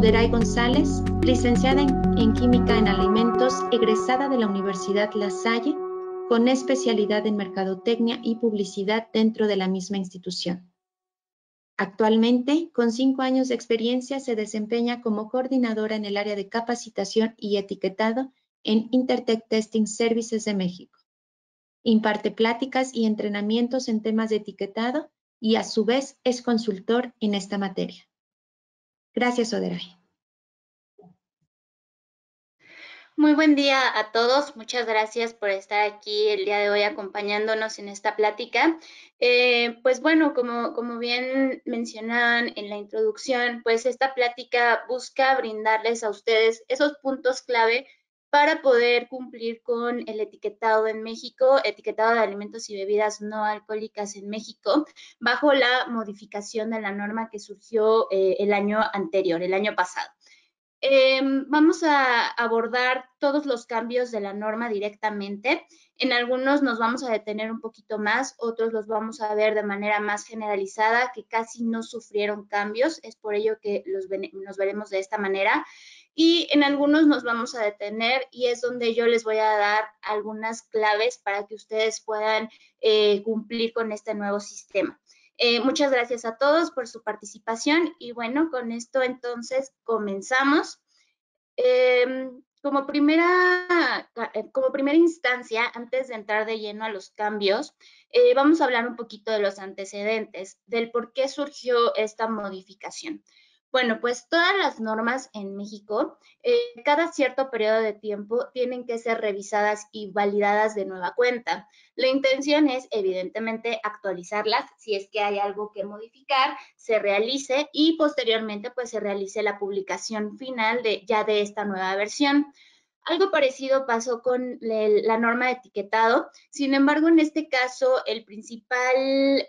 Oderay González, licenciada en Química en Alimentos, egresada de la Universidad La Salle, con especialidad en Mercadotecnia y Publicidad dentro de la misma institución. Actualmente, con 5 años de experiencia, se desempeña como coordinadora en el área de capacitación y etiquetado en Intertech Testing Services de México. Imparte pláticas y entrenamientos en temas de etiquetado y a su vez es consultor en esta materia. Gracias, Oderay. Muy buen día a todos. Muchas gracias por estar aquí el día de hoy acompañándonos en esta plática. Pues bueno, como bien mencionaban en la introducción, pues esta plática busca brindarles a ustedes esos puntos clave para poder cumplir con el etiquetado en México, etiquetado de alimentos y bebidas no alcohólicas en México, bajo la modificación de la norma que surgió el año anterior, el año pasado. Vamos a abordar todos los cambios de la norma directamente. En algunos nos vamos a detener un poquito más, otros los vamos a ver de manera más generalizada, que casi no sufrieron cambios. Es por ello que nos veremos de esta manera. Y en algunos nos vamos a detener y es donde yo les voy a dar algunas claves para que ustedes puedan cumplir con este nuevo sistema. Muchas gracias a todos por su participación y bueno, con esto entonces comenzamos. Como primera instancia, antes de entrar de lleno a los cambios, vamos a hablar un poquito de los antecedentes, del por qué surgió esta modificación. Bueno, pues todas las normas en México, cada cierto periodo de tiempo, tienen que ser revisadas y validadas de nueva cuenta. La intención es, evidentemente, actualizarlas. Si es que hay algo que modificar, se realice y posteriormente, pues, se realice la publicación final de esta nueva versión. Algo parecido pasó con la norma de etiquetado. Sin embargo, en este caso, el principal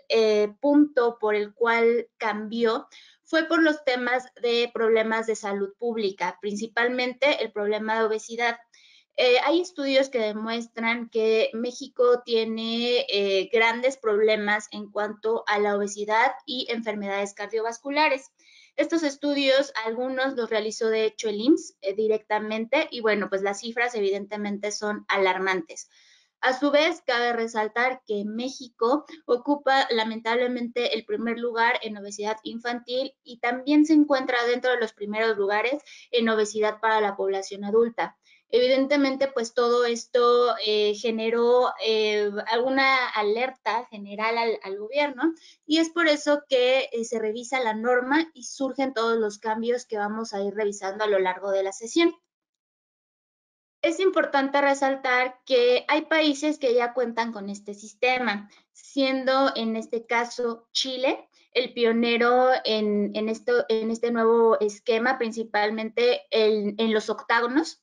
punto por el cual cambió fue por los temas de problemas de salud pública, principalmente el problema de obesidad. Hay estudios que demuestran que México tiene grandes problemas en cuanto a la obesidad y enfermedades cardiovasculares. Estos estudios, algunos los realizó de hecho el IMSS directamente y bueno, pues las cifras evidentemente son alarmantes. A su vez, cabe resaltar que México ocupa lamentablemente el primer lugar en obesidad infantil y también se encuentra dentro de los primeros lugares en obesidad para la población adulta. Evidentemente, pues todo esto generó alguna alerta general al gobierno y es por eso que se revisa la norma y surgen todos los cambios que vamos a ir revisando a lo largo de la sesión. Es importante resaltar que hay países que ya cuentan con este sistema, siendo en este caso Chile el pionero en este nuevo esquema, principalmente en los octágonos.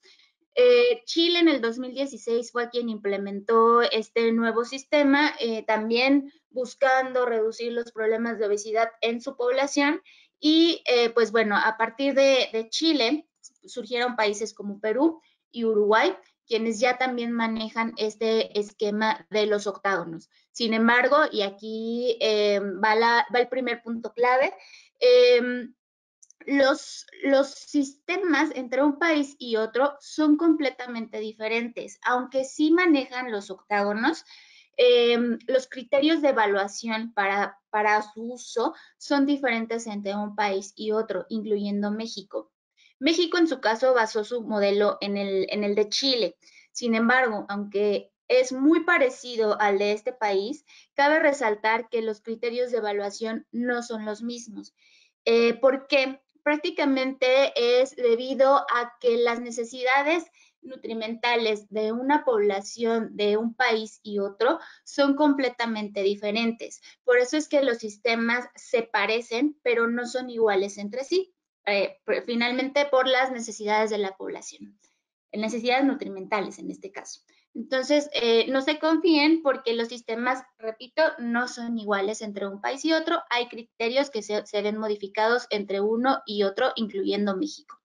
Chile en el 2016 fue quien implementó este nuevo sistema, también buscando reducir los problemas de obesidad en su población y pues bueno, a partir de Chile surgieron países como Perú y Uruguay, quienes ya también manejan este esquema de los octágonos. Sin embargo, y aquí va el primer punto clave, los sistemas entre un país y otro son completamente diferentes, aunque sí manejan los octágonos. Los criterios de evaluación para su uso son diferentes entre un país y otro, incluyendo México. México, en su caso, basó su modelo en el de Chile. Sin embargo, aunque es muy parecido al de este país, cabe resaltar que los criterios de evaluación no son los mismos. ¿Por qué? Prácticamente es debido a que las necesidades nutrimentales de una población de un país y otro son completamente diferentes. Por eso es que los sistemas se parecen, pero no son iguales entre sí, finalmente por las necesidades de la población, necesidades nutrimentales en este caso. Entonces, no se confíen porque los sistemas, repito, no son iguales entre un país y otro. Hay criterios que se ven modificados entre uno y otro, incluyendo México.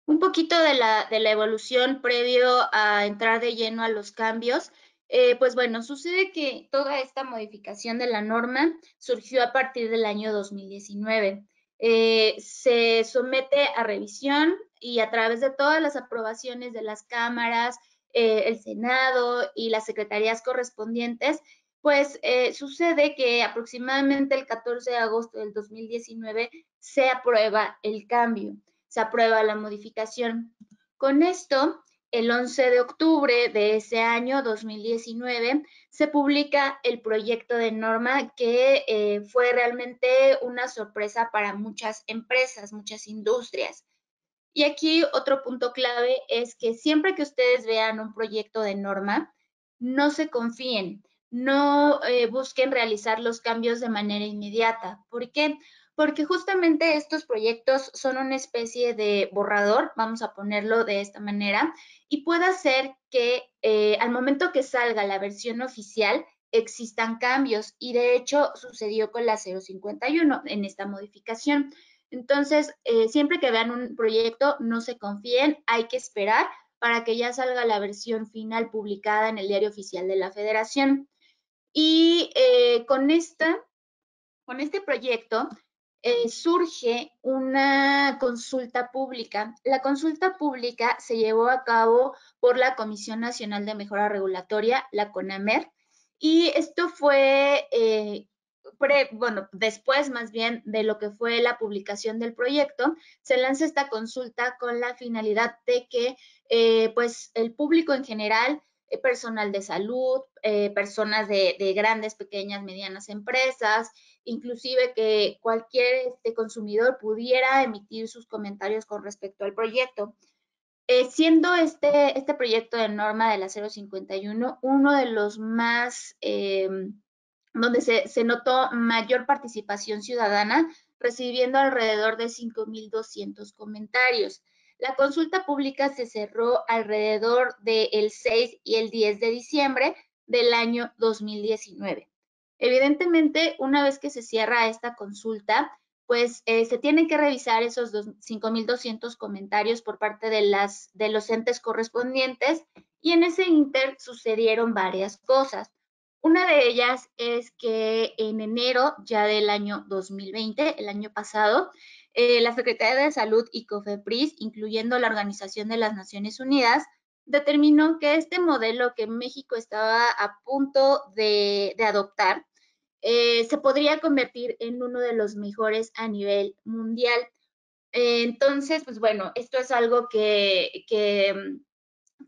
Un poquito de la evolución previo a entrar de lleno a los cambios. Pues bueno, sucede que toda esta modificación de la norma surgió a partir del año 2019. se somete a revisión y a través de todas las aprobaciones de las cámaras, el Senado y las secretarías correspondientes, pues sucede que aproximadamente el 14 de agosto del 2019 se aprueba el cambio, se aprueba la modificación. Con esto, el 11 de octubre de ese año 2019 se publica el proyecto de norma que fue realmente una sorpresa para muchas empresas, muchas industrias. Y aquí otro punto clave es que siempre que ustedes vean un proyecto de norma, no se confíen, no busquen realizar los cambios de manera inmediata. ¿Por qué? Porque justamente estos proyectos son una especie de borrador, vamos a ponerlo de esta manera, y puede ser que al momento que salga la versión oficial existan cambios, y de hecho sucedió con la 051 en esta modificación. Entonces, siempre que vean un proyecto, no se confíen, hay que esperar para que ya salga la versión final publicada en el Diario Oficial de la Federación. Y con este proyecto surge una consulta pública. La consulta pública se llevó a cabo por la Comisión Nacional de Mejora Regulatoria, la CONAMER, y esto fue bueno, después más bien de lo que fue la publicación del proyecto, se lanza esta consulta con la finalidad de que pues el público en general, personal de salud, personas de grandes, pequeñas, medianas empresas, inclusive que cualquier consumidor pudiera emitir sus comentarios con respecto al proyecto. Siendo este proyecto de norma de la 051 uno de los más donde se notó mayor participación ciudadana, recibiendo alrededor de 5,200 comentarios. La consulta pública se cerró alrededor del 6 y el 10 de diciembre del año 2019. Evidentemente, una vez que se cierra esta consulta, pues se tienen que revisar esos 5,200 comentarios por parte de los entes correspondientes, y en ese inter sucedieron varias cosas. Una de ellas es que en enero ya del año 2020, el año pasado, la Secretaría de Salud y COFEPRIS, incluyendo la Organización de las Naciones Unidas, determinó que este modelo que México estaba a punto de adoptar se podría convertir en uno de los mejores a nivel mundial. Entonces, pues bueno, esto es algo que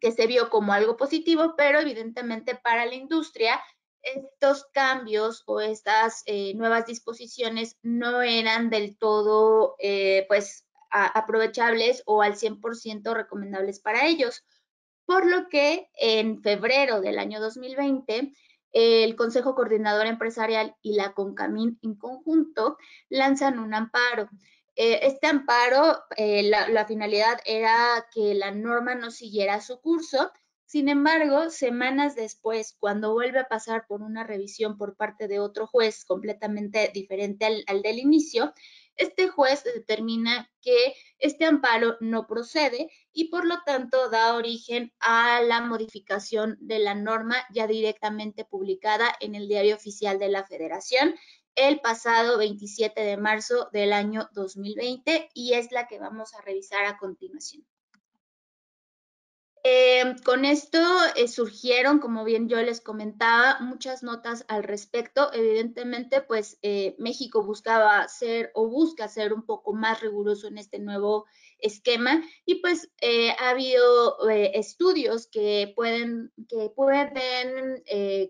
se vio como algo positivo, pero evidentemente para la industria estos cambios o estas nuevas disposiciones no eran del todo pues aprovechables o al 100% recomendables para ellos. Por lo que en febrero del año 2020, el Consejo Coordinador Empresarial y la CONCAMIN en conjunto lanzan un amparo. Este amparo, la finalidad era que la norma no siguiera su curso. Sin embargo, semanas después, cuando vuelve a pasar por una revisión por parte de otro juez completamente diferente al del inicio, este juez determina que este amparo no procede y por lo tanto da origen a la modificación de la norma ya directamente publicada en el Diario Oficial de la Federación el pasado 27 de marzo del año 2020, y es la que vamos a revisar a continuación. Con esto surgieron, como bien yo les comentaba, muchas notas al respecto. Evidentemente, pues México buscaba ser o busca ser un poco más riguroso en este nuevo esquema, y pues ha habido estudios que pueden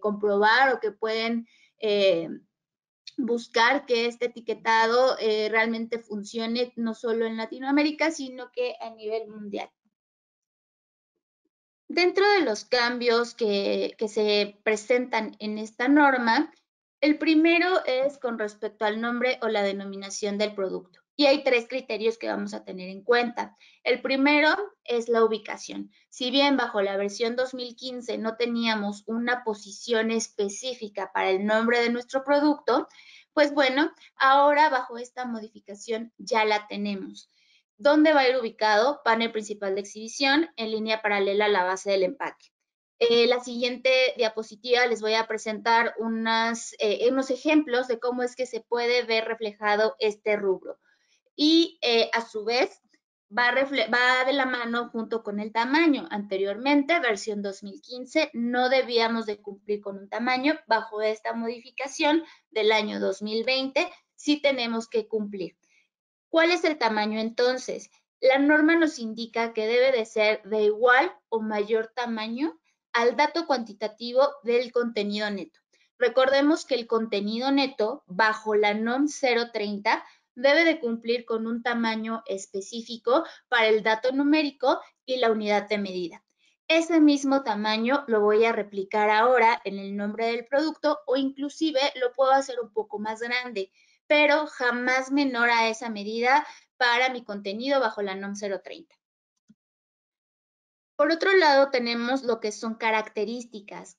comprobar o que pueden buscar que este etiquetado realmente funcione no solo en Latinoamérica, sino que a nivel mundial. Dentro de los cambios que se presentan en esta norma, el primero es con respecto al nombre o la denominación del producto. Y hay tres criterios que vamos a tener en cuenta. El primero es la ubicación. Si bien bajo la versión 2015 no teníamos una posición específica para el nombre de nuestro producto, pues bueno, ahora bajo esta modificación ya la tenemos. ¿Dónde va a ir ubicado? Panel principal de exhibición en línea paralela a la base del empaque. La siguiente diapositiva les voy a presentar unos ejemplos de cómo es que se puede ver reflejado este rubro. y a su vez va de la mano junto con el tamaño. Anteriormente, versión 2015, no debíamos de cumplir con un tamaño. Bajo esta modificación del año 2020, sí tenemos que cumplir. ¿Cuál es el tamaño entonces? La norma nos indica que debe de ser de igual o mayor tamaño al dato cuantitativo del contenido neto. Recordemos que el contenido neto bajo la NOM 030 debe de cumplir con un tamaño específico para el dato numérico y la unidad de medida. Ese mismo tamaño lo voy a replicar ahora en el nombre del producto o inclusive lo puedo hacer un poco más grande, pero jamás menor a esa medida para mi contenido bajo la NOM 030. Por otro lado, tenemos lo que son características.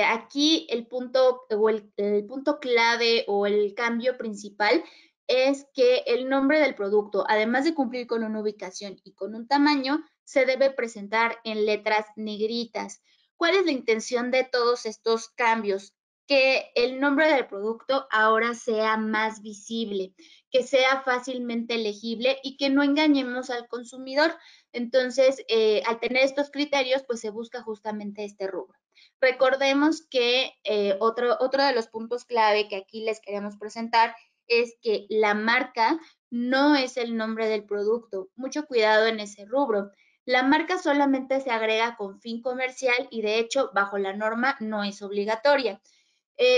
Aquí el punto o el punto clave o el cambio principal es que el nombre del producto, además de cumplir con una ubicación y con un tamaño, se debe presentar en letras negritas. ¿Cuál es la intención de todos estos cambios? Que el nombre del producto ahora sea más visible, que sea fácilmente legible y que no engañemos al consumidor. Entonces, al tener estos criterios, pues se busca justamente este rubro. Recordemos que otro de los puntos clave que aquí les queremos presentar es que la marca no es el nombre del producto. Mucho cuidado en ese rubro. La marca solamente se agrega con fin comercial y de hecho bajo la norma no es obligatoria.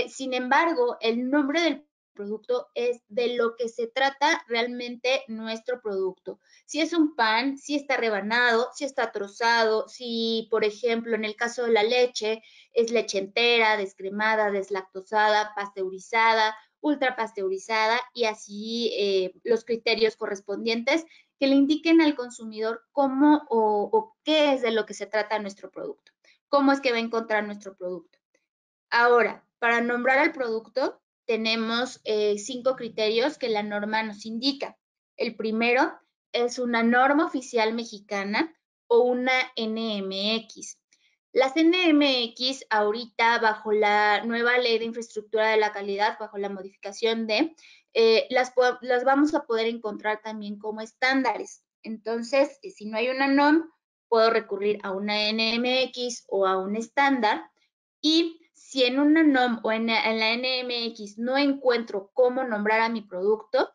Sin embargo, el nombre del producto es de lo que se trata realmente nuestro producto. Si es un pan, si está rebanado, si está trozado, si, por ejemplo, en el caso de la leche, es leche entera, descremada, deslactosada, pasteurizada, ultrapasteurizada y así los criterios correspondientes que le indiquen al consumidor cómo o qué es de lo que se trata nuestro producto, cómo es que va a encontrar nuestro producto. Ahora, para nombrar al producto, tenemos 5 criterios que la norma nos indica. El primero es una norma oficial mexicana o una NMX. Las NMX ahorita bajo la nueva ley de infraestructura de la calidad, bajo la modificación las vamos a poder encontrar también como estándares. Entonces, si no hay una NOM, puedo recurrir a una NMX o a un estándar y si en una NOM o en la NMX no encuentro cómo nombrar a mi producto,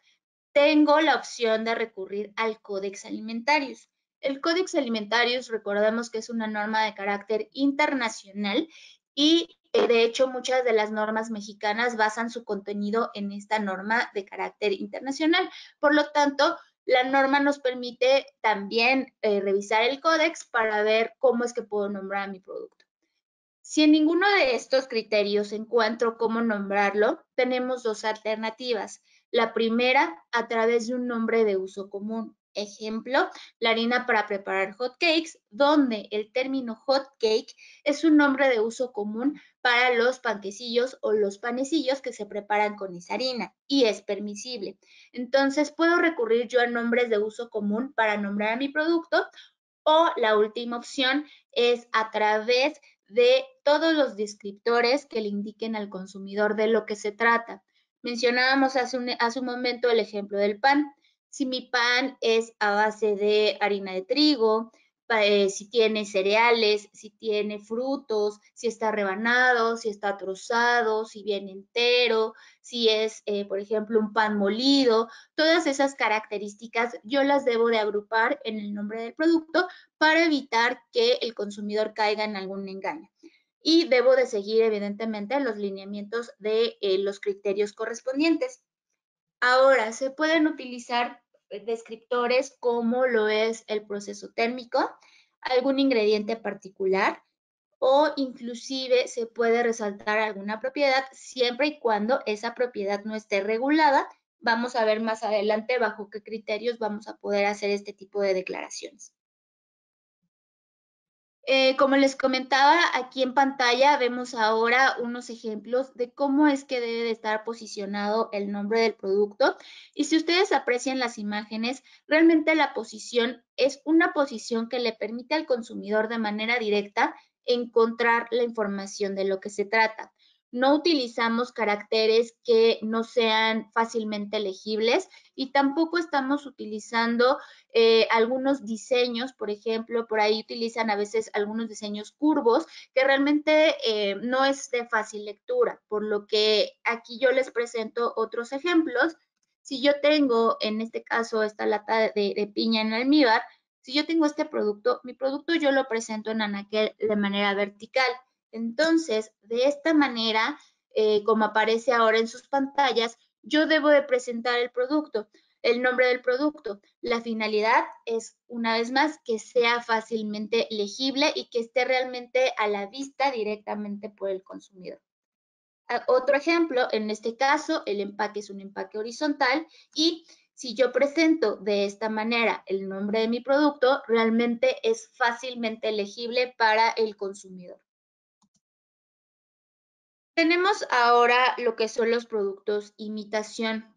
tengo la opción de recurrir al Codex Alimentarius. El Codex Alimentarius, recordemos que es una norma de carácter internacional y de hecho muchas de las normas mexicanas basan su contenido en esta norma de carácter internacional. Por lo tanto, la norma nos permite también revisar el Codex para ver cómo es que puedo nombrar a mi producto. Si en ninguno de estos criterios encuentro cómo nombrarlo, tenemos 2 alternativas. La primera, a través de un nombre de uso común. Ejemplo, la harina para preparar hot cakes, donde el término hot cake es un nombre de uso común para los panquecillos o los panecillos que se preparan con esa harina y es permisible. Entonces, puedo recurrir yo a nombres de uso común para nombrar a mi producto o la última opción es a través de todos los descriptores que le indiquen al consumidor de lo que se trata. Mencionábamos hace un momento el ejemplo del pan. Si mi pan es a base de harina de trigo, si tiene cereales, si tiene frutos, si está rebanado, si está trozado, si viene entero, si es, por ejemplo, un pan molido, todas esas características yo las debo de agrupar en el nombre del producto para evitar que el consumidor caiga en algún engaño. Y debo de seguir, evidentemente, los lineamientos de los criterios correspondientes. Ahora, se pueden utilizar descriptores como lo es el proceso térmico, algún ingrediente particular o inclusive se puede resaltar alguna propiedad siempre y cuando esa propiedad no esté regulada. Vamos a ver más adelante bajo qué criterios vamos a poder hacer este tipo de declaraciones. Como les comentaba, aquí en pantalla vemos ahora unos ejemplos de cómo es que debe de estar posicionado el nombre del producto. Y si ustedes aprecian las imágenes, realmente la posición es una posición que le permite al consumidor de manera directa encontrar la información de lo que se trata. no utilizamos caracteres que no sean fácilmente legibles y tampoco estamos utilizando algunos diseños, por ejemplo, por ahí utilizan a veces algunos diseños curvos que realmente no es de fácil lectura, por lo que aquí yo les presento otros ejemplos. Si yo tengo, en este caso, esta lata de piña en almíbar, si yo tengo este producto, mi producto yo lo presento en anaquel de manera vertical. Entonces, de esta manera, como aparece ahora en sus pantallas, yo debo de presentar el producto, el nombre del producto. La finalidad es, una vez más, que sea fácilmente legible y que esté realmente a la vista directamente por el consumidor. Otro ejemplo, en este caso, el empaque es un empaque horizontal y si yo presento de esta manera el nombre de mi producto, realmente es fácilmente legible para el consumidor. Tenemos ahora lo que son los productos imitación.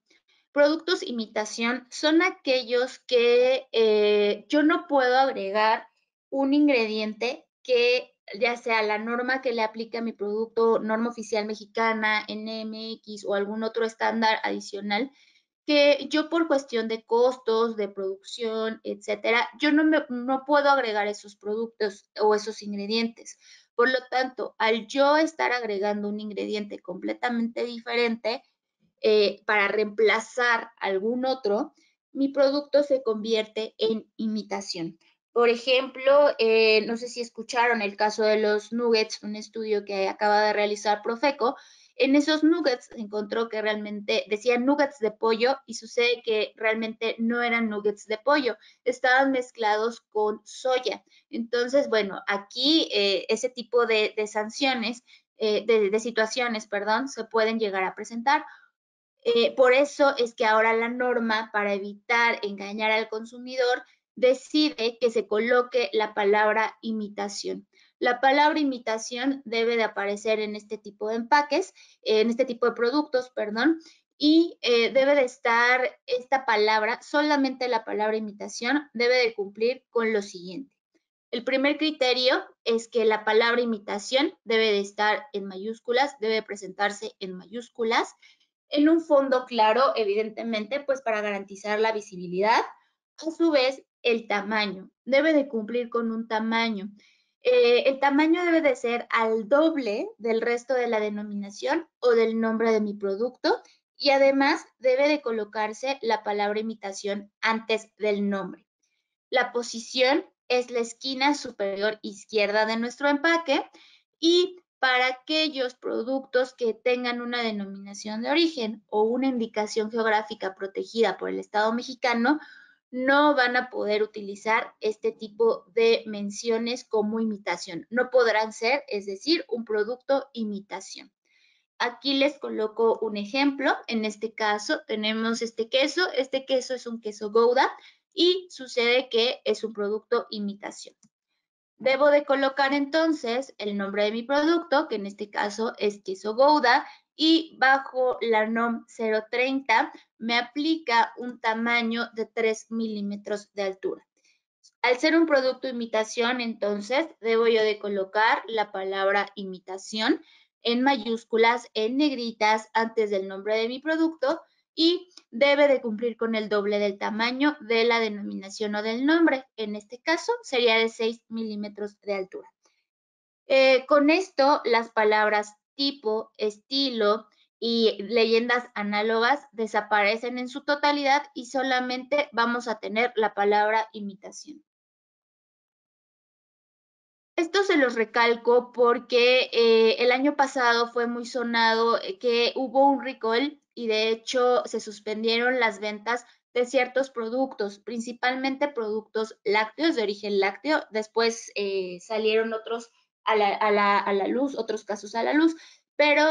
Productos imitación son aquellos que yo no puedo agregar un ingrediente que ya sea la norma que le aplique a mi producto, norma oficial mexicana, NMX o algún otro estándar adicional, que yo por cuestión de costos, de producción, etcétera, yo no puedo agregar esos productos o esos ingredientes. Por lo tanto, al yo estar agregando un ingrediente completamente diferente, para reemplazar algún otro, mi producto se convierte en imitación. Por ejemplo, no sé si escucharon el caso de los nuggets, un estudio que acaba de realizar Profeco. En esos nuggets se encontró que realmente decían nuggets de pollo y sucede que realmente no eran nuggets de pollo, estaban mezclados con soya. Entonces, bueno, aquí ese tipo de sanciones, de situaciones, perdón, se pueden llegar a presentar. Por eso es que ahora la norma, para evitar engañar al consumidor, decide que se coloque la palabra imitación. La palabra imitación debe de aparecer en este tipo de empaques, en este tipo de productos, perdón, y debe de estar esta palabra, solamente la palabra imitación, debe de cumplir con lo siguiente. El primer criterio es que la palabra imitación debe de estar en mayúsculas, debe presentarse en mayúsculas, en un fondo claro, evidentemente, pues para garantizar la visibilidad. A su vez, el tamaño debe de cumplir con un tamaño. El tamaño debe de ser al doble del resto de la denominación o del nombre de mi producto y además debe de colocarse la palabra imitación antes del nombre. La posición es la esquina superior izquierda de nuestro empaque y para aquellos productos que tengan una denominación de origen o una indicación geográfica protegida por el Estado mexicano, no van a poder utilizar este tipo de menciones como imitación. No podrán ser, es decir, un producto imitación. Aquí les coloco un ejemplo. En este caso tenemos este queso. Este queso es un queso Gouda y sucede que es un producto imitación. Debo de colocar entonces el nombre de mi producto, que en este caso es queso Gouda, y bajo la NOM 030 me aplica un tamaño de 3 milímetros de altura. Al ser un producto imitación, entonces, debo yo de colocar la palabra imitación en mayúsculas, en negritas, antes del nombre de mi producto y debe de cumplir con el doble del tamaño de la denominación o del nombre. En este caso, sería de 6 milímetros de altura. Con esto, las palabras tipo, estilo y leyendas análogas desaparecen en su totalidad y solamente vamos a tener la palabra imitación. Esto se los recalco porque el año pasado fue muy sonado que hubo un recall y de hecho se suspendieron las ventas de ciertos productos, principalmente productos lácteos de origen lácteo. Después salieron otros a la luz, otros casos a la luz, pero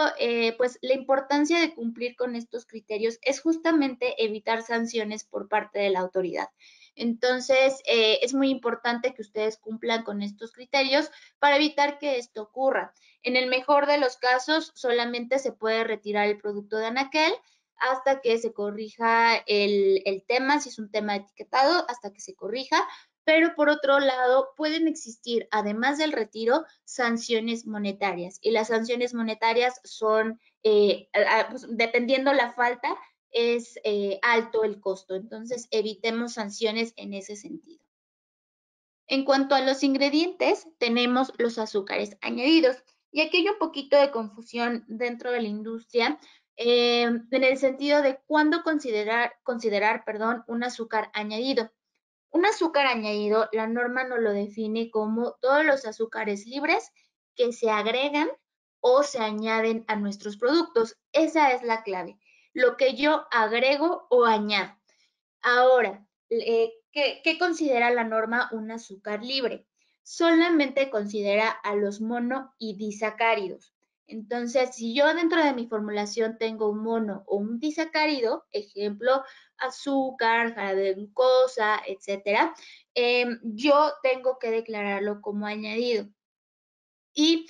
pues la importancia de cumplir con estos criterios es justamente evitar sanciones por parte de la autoridad. Entonces, es muy importante que ustedes cumplan con estos criterios para evitar que esto ocurra. En el mejor de los casos, solamente se puede retirar el producto de anaquel hasta que se corrija el tema, si es un tema etiquetado, hasta que se corrija, pero por otro lado pueden existir, además del retiro, sanciones monetarias. Y las sanciones monetarias son, pues, dependiendo la falta, es alto el costo. Entonces, evitemos sanciones en ese sentido. En cuanto a los ingredientes, tenemos los azúcares añadidos. Y aquí hay un poquito de confusión dentro de la industria en el sentido de cuándo considerar un azúcar añadido. Un azúcar añadido, la norma nos lo define como todos los azúcares libres que se agregan o se añaden a nuestros productos. Esa es la clave. Lo que yo agrego o añado. Ahora, ¿qué considera la norma un azúcar libre? Solamente considera a los mono y disacáridos. Entonces, si yo dentro de mi formulación tengo un mono o un disacárido, ejemplo, azúcar, jarabe de glucosa, etcétera, yo tengo que declararlo como añadido. Y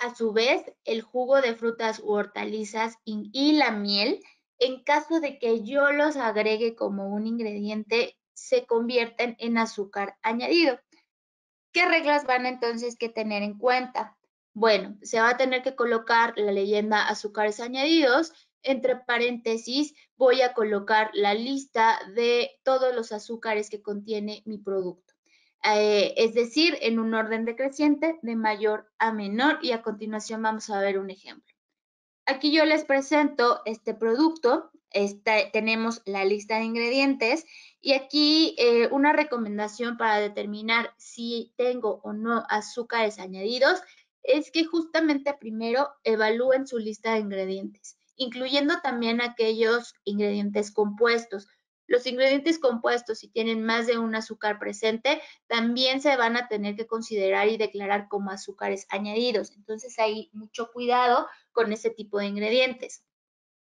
a su vez, el jugo de frutas u hortalizas y la miel, en caso de que yo los agregue como un ingrediente, se convierten en azúcar añadido. ¿Qué reglas van entonces que tener en cuenta? Bueno, se va a tener que colocar la leyenda azúcares añadidos. Entre paréntesis, voy a colocar la lista de todos los azúcares que contiene mi producto. Es decir, en un orden decreciente de mayor a menor, y a continuación vamos a ver un ejemplo. Aquí yo les presento este producto, tenemos la lista de ingredientes y aquí una recomendación para determinar si tengo o no azúcares añadidos es que justamente primero evalúen su lista de ingredientes, incluyendo también aquellos ingredientes compuestos. Los ingredientes compuestos, si tienen más de un azúcar presente, también se van a tener que considerar y declarar como azúcares añadidos. Entonces, hay mucho cuidado con ese tipo de ingredientes.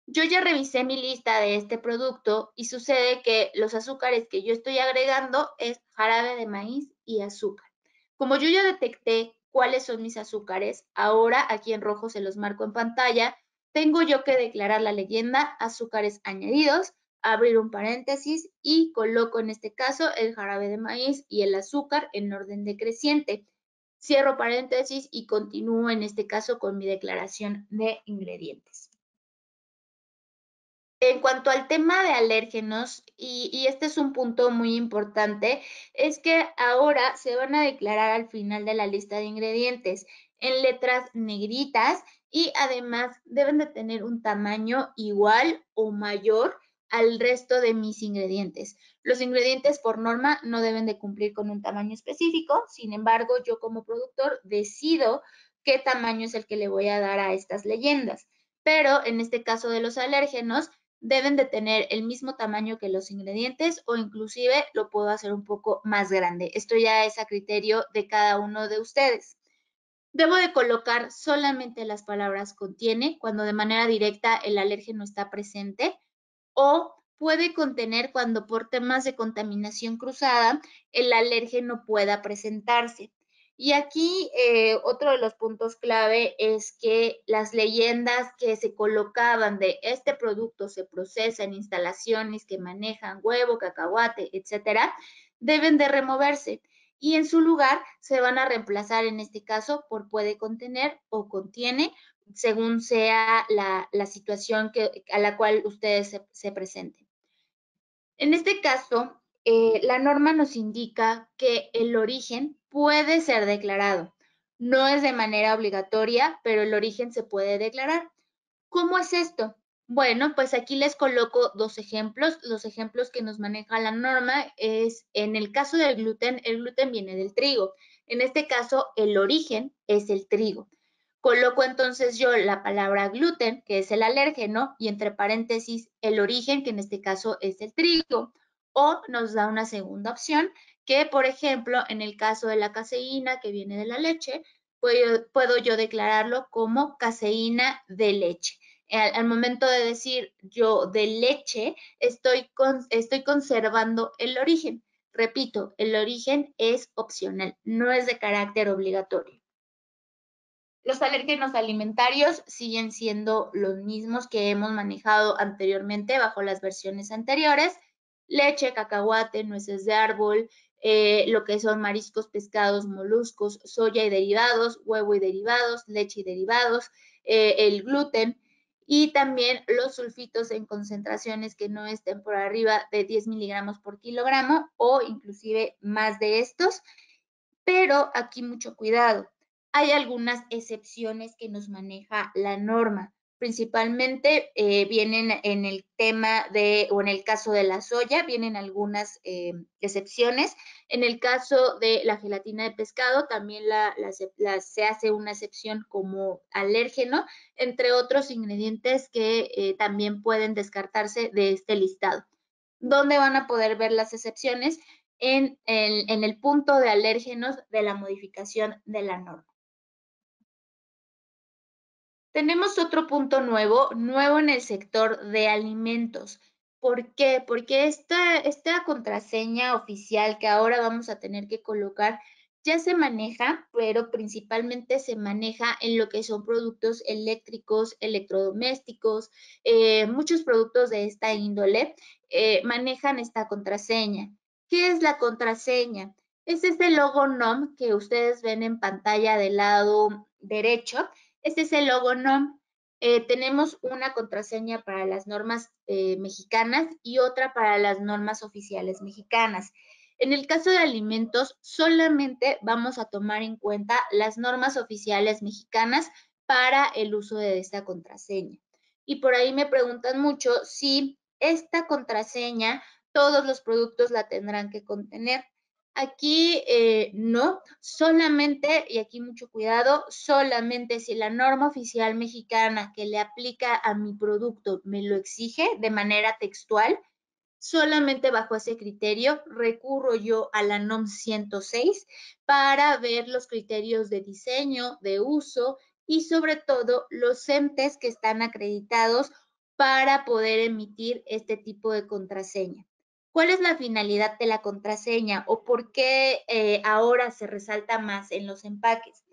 Yo ya revisé mi lista de este producto y sucede que los azúcares que yo estoy agregando es jarabe de maíz y azúcar. Como yo ya detecté cuáles son mis azúcares, ahora aquí en rojo se los marco en pantalla, tengo yo que declarar la leyenda azúcares añadidos, abrir un paréntesis y coloco en este caso el jarabe de maíz y el azúcar en orden decreciente. Cierro paréntesis y continúo en este caso con mi declaración de ingredientes. En cuanto al tema de alérgenos, y este es un punto muy importante, es que ahora se van a declarar al final de la lista de ingredientes en letras negritas y además deben de tener un tamaño igual o mayor al resto de mis ingredientes. Los ingredientes por norma no deben de cumplir con un tamaño específico, sin embargo, yo como productor decido qué tamaño es el que le voy a dar a estas leyendas. Pero en este caso de los alérgenos, deben de tener el mismo tamaño que los ingredientes o inclusive lo puedo hacer un poco más grande. Esto ya es a criterio de cada uno de ustedes. Debo de colocar solamente las palabras contiene cuando de manera directa el alérgeno está presente o puede contener cuando por temas de contaminación cruzada el alérgeno pueda presentarse. Y aquí otro de los puntos clave es que las leyendas que se colocaban de este producto se procesa en instalaciones que manejan huevo, cacahuate, etcétera, deben de removerse y en su lugar se van a reemplazar en este caso por puede contener o contiene, según sea la situación a la cual ustedes se presenten. En este caso, la norma nos indica que el origen puede ser declarado. No es de manera obligatoria, pero el origen se puede declarar. ¿Cómo es esto? Bueno, pues aquí les coloco dos ejemplos. Los ejemplos que nos maneja la norma es, en el caso del gluten, el gluten viene del trigo. En este caso, el origen es el trigo. Coloco entonces yo la palabra gluten, que es el alérgeno, y entre paréntesis el origen, que en este caso es el trigo. O nos da una segunda opción, que por ejemplo, en el caso de la caseína, que viene de la leche, puedo yo declararlo como caseína de leche. Al momento de decir yo de leche, estoy conservando el origen. Repito, el origen es opcional, no es de carácter obligatorio. Los alérgenos alimentarios siguen siendo los mismos que hemos manejado anteriormente bajo las versiones anteriores. Leche, cacahuate, nueces de árbol, lo que son mariscos, pescados, moluscos, soya y derivados, huevo y derivados, leche y derivados, el gluten y también los sulfitos en concentraciones que no estén por arriba de 10 miligramos por kilogramo o inclusive más de estos. Pero aquí mucho cuidado. Hay algunas excepciones que nos maneja la norma. Principalmente vienen en el tema de, o en el caso de la soya, vienen algunas excepciones. En el caso de la gelatina de pescado, también se hace una excepción como alérgeno, entre otros ingredientes que también pueden descartarse de este listado. ¿Dónde van a poder ver las excepciones? En el punto de alérgenos de la modificación de la norma. Tenemos otro punto nuevo en el sector de alimentos. ¿Por qué? Porque esta contraseña oficial que ahora vamos a tener que colocar ya se maneja, pero principalmente se maneja en lo que son productos eléctricos, electrodomésticos, muchos productos de esta índole manejan esta contraseña. ¿Qué es la contraseña? Es este logo NOM que ustedes ven en pantalla del lado derecho. Este es el logo NOM. Tenemos una contraseña para las normas mexicanas y otra para las normas oficiales mexicanas. En el caso de alimentos, solamente vamos a tomar en cuenta las normas oficiales mexicanas para el uso de esta contraseña. Y por ahí me preguntan mucho si esta contraseña, todos los productos la tendrán que contener. Aquí no, solamente, y aquí mucho cuidado, solamente si la norma oficial mexicana que le aplica a mi producto me lo exige de manera textual, solamente bajo ese criterio recurro yo a la NOM 106 para ver los criterios de diseño, de uso y sobre todo los entes que están acreditados para poder emitir este tipo de contraseña. ¿Cuál es la finalidad de la contraseña o por qué ahora se resalta más en los empaques?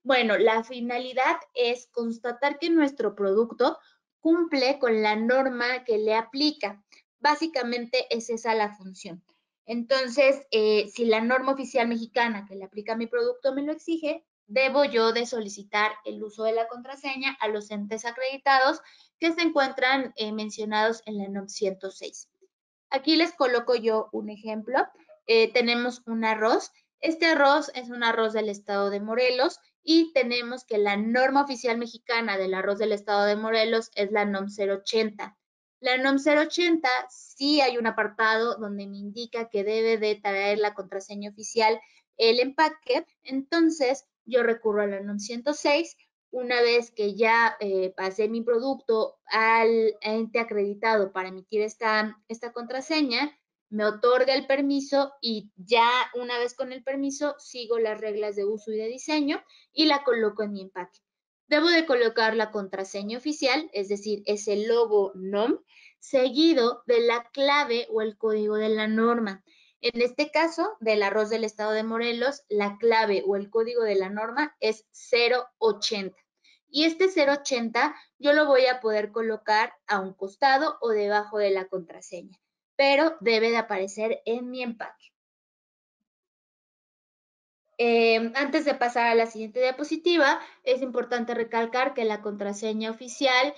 Bueno, la finalidad es constatar que nuestro producto cumple con la norma que le aplica. Básicamente es esa la función. Entonces, si la norma oficial mexicana que le aplica a mi producto me lo exige, debo yo de solicitar el uso de la contraseña a los entes acreditados que se encuentran mencionados en la NOM 106. Aquí les coloco yo un ejemplo. Tenemos un arroz. Este arroz es un arroz del estado de Morelos y tenemos que la norma oficial mexicana del arroz del estado de Morelos es la NOM 080. La NOM 080 sí hay un apartado donde me indica que debe de traer la contraseña oficial el empaque, entonces yo recurro a la NOM 106. Una vez que ya pasé mi producto al ente acreditado para emitir esta contraseña, me otorga el permiso y ya una vez con el permiso sigo las reglas de uso y de diseño y la coloco en mi empaque. Debo de colocar la contraseña oficial, es decir, ese logo NOM, seguido de la clave o el código de la norma. En este caso, del arroz del estado de Morelos, la clave o el código de la norma es 080. Y este 080 yo lo voy a poder colocar a un costado o debajo de la contraseña, pero debe de aparecer en mi empaque. Antes de pasar a la siguiente diapositiva, es importante recalcar que la contraseña oficial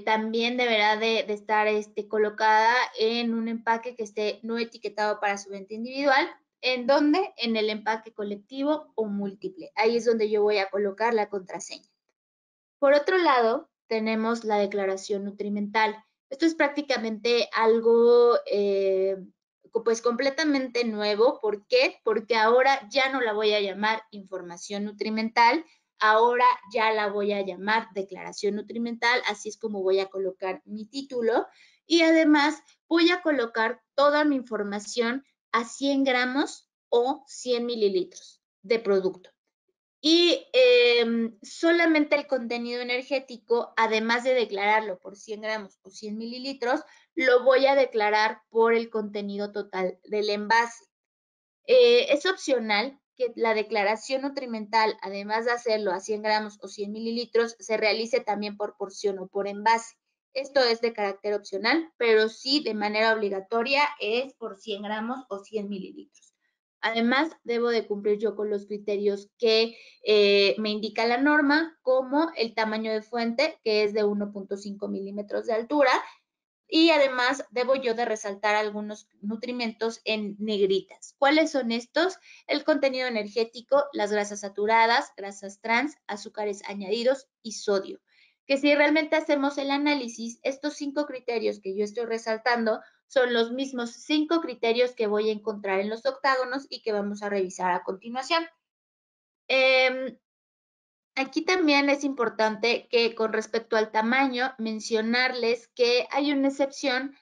también deberá de estar colocada en un empaque que esté no etiquetado para su venta individual. ¿En dónde? En el empaque colectivo o múltiple. Ahí es donde yo voy a colocar la contraseña. Por otro lado, tenemos la declaración nutrimental. Esto es prácticamente algo pues completamente nuevo. ¿Por qué? Porque ahora ya no la voy a llamar información nutrimental, ahora ya la voy a llamar declaración nutrimental, así es como voy a colocar mi título y además voy a colocar toda mi información a 100 gramos o 100 mililitros de producto. Y solamente el contenido energético, además de declararlo por 100 gramos o 100 mililitros, lo voy a declarar por el contenido total del envase. Es opcional que la declaración nutrimental, además de hacerlo a 100 gramos o 100 mililitros, se realice también por porción o por envase. Esto es de carácter opcional, pero sí de manera obligatoria es por 100 gramos o 100 mililitros. Además, debo de cumplir yo con los criterios que me indica la norma, como el tamaño de fuente, que es de 1.5 milímetros de altura, y además debo yo de resaltar algunos nutrimentos en negritas. ¿Cuáles son estos? El contenido energético, las grasas saturadas, grasas trans, azúcares añadidos y sodio. Que si realmente hacemos el análisis, estos 5 criterios que yo estoy resaltando son los mismos 5 criterios que voy a encontrar en los octágonos y que vamos a revisar a continuación. Aquí también es importante que con respecto al tamaño, mencionarles que hay una excepción.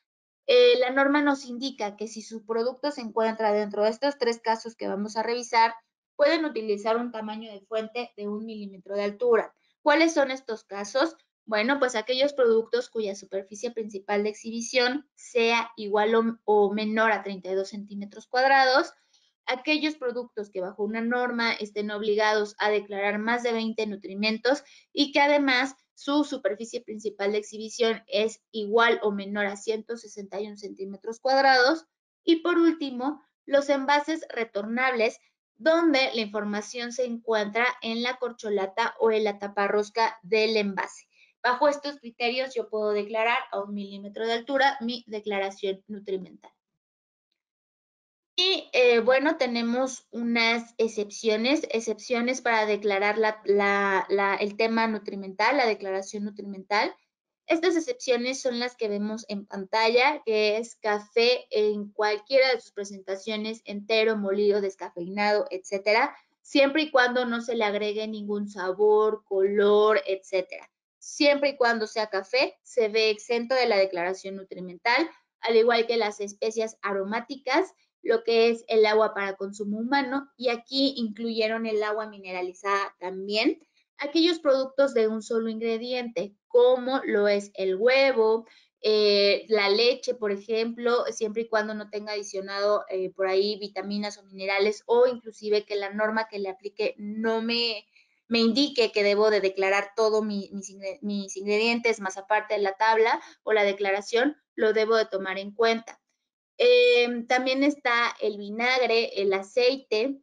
La norma nos indica que si su producto se encuentra dentro de estos 3 casos que vamos a revisar, pueden utilizar un tamaño de fuente de 1 milímetro de altura. ¿Cuáles son estos casos? Bueno, pues aquellos productos cuya superficie principal de exhibición sea igual o menor a 32 centímetros cuadrados, aquellos productos que bajo una norma estén obligados a declarar más de 20 nutrimentos y que además su superficie principal de exhibición es igual o menor a 161 centímetros cuadrados. Y por último, los envases retornables, donde la información se encuentra en la corcholata o en la taparrosca del envase. Bajo estos criterios yo puedo declarar a 1 milímetro de altura mi declaración nutrimental. Y bueno, tenemos unas excepciones para declarar el tema nutrimental, la declaración nutrimental. Estas excepciones son las que vemos en pantalla, que es café en cualquiera de sus presentaciones, entero, molido, descafeinado, etcétera, siempre y cuando no se le agregue ningún sabor, color, etcétera. Siempre y cuando sea café, se ve exento de la declaración nutrimental, al igual que las especias aromáticas, lo que es el agua para consumo humano, y aquí incluyeron el agua mineralizada también, aquellos productos de un solo ingrediente, como lo es el huevo, la leche, por ejemplo, siempre y cuando no tenga adicionado por ahí vitaminas o minerales, o inclusive que la norma que le aplique no me indique que debo de declarar todos mis ingredientes, más aparte de la tabla o la declaración, lo debo de tomar en cuenta. También está el vinagre, el aceite,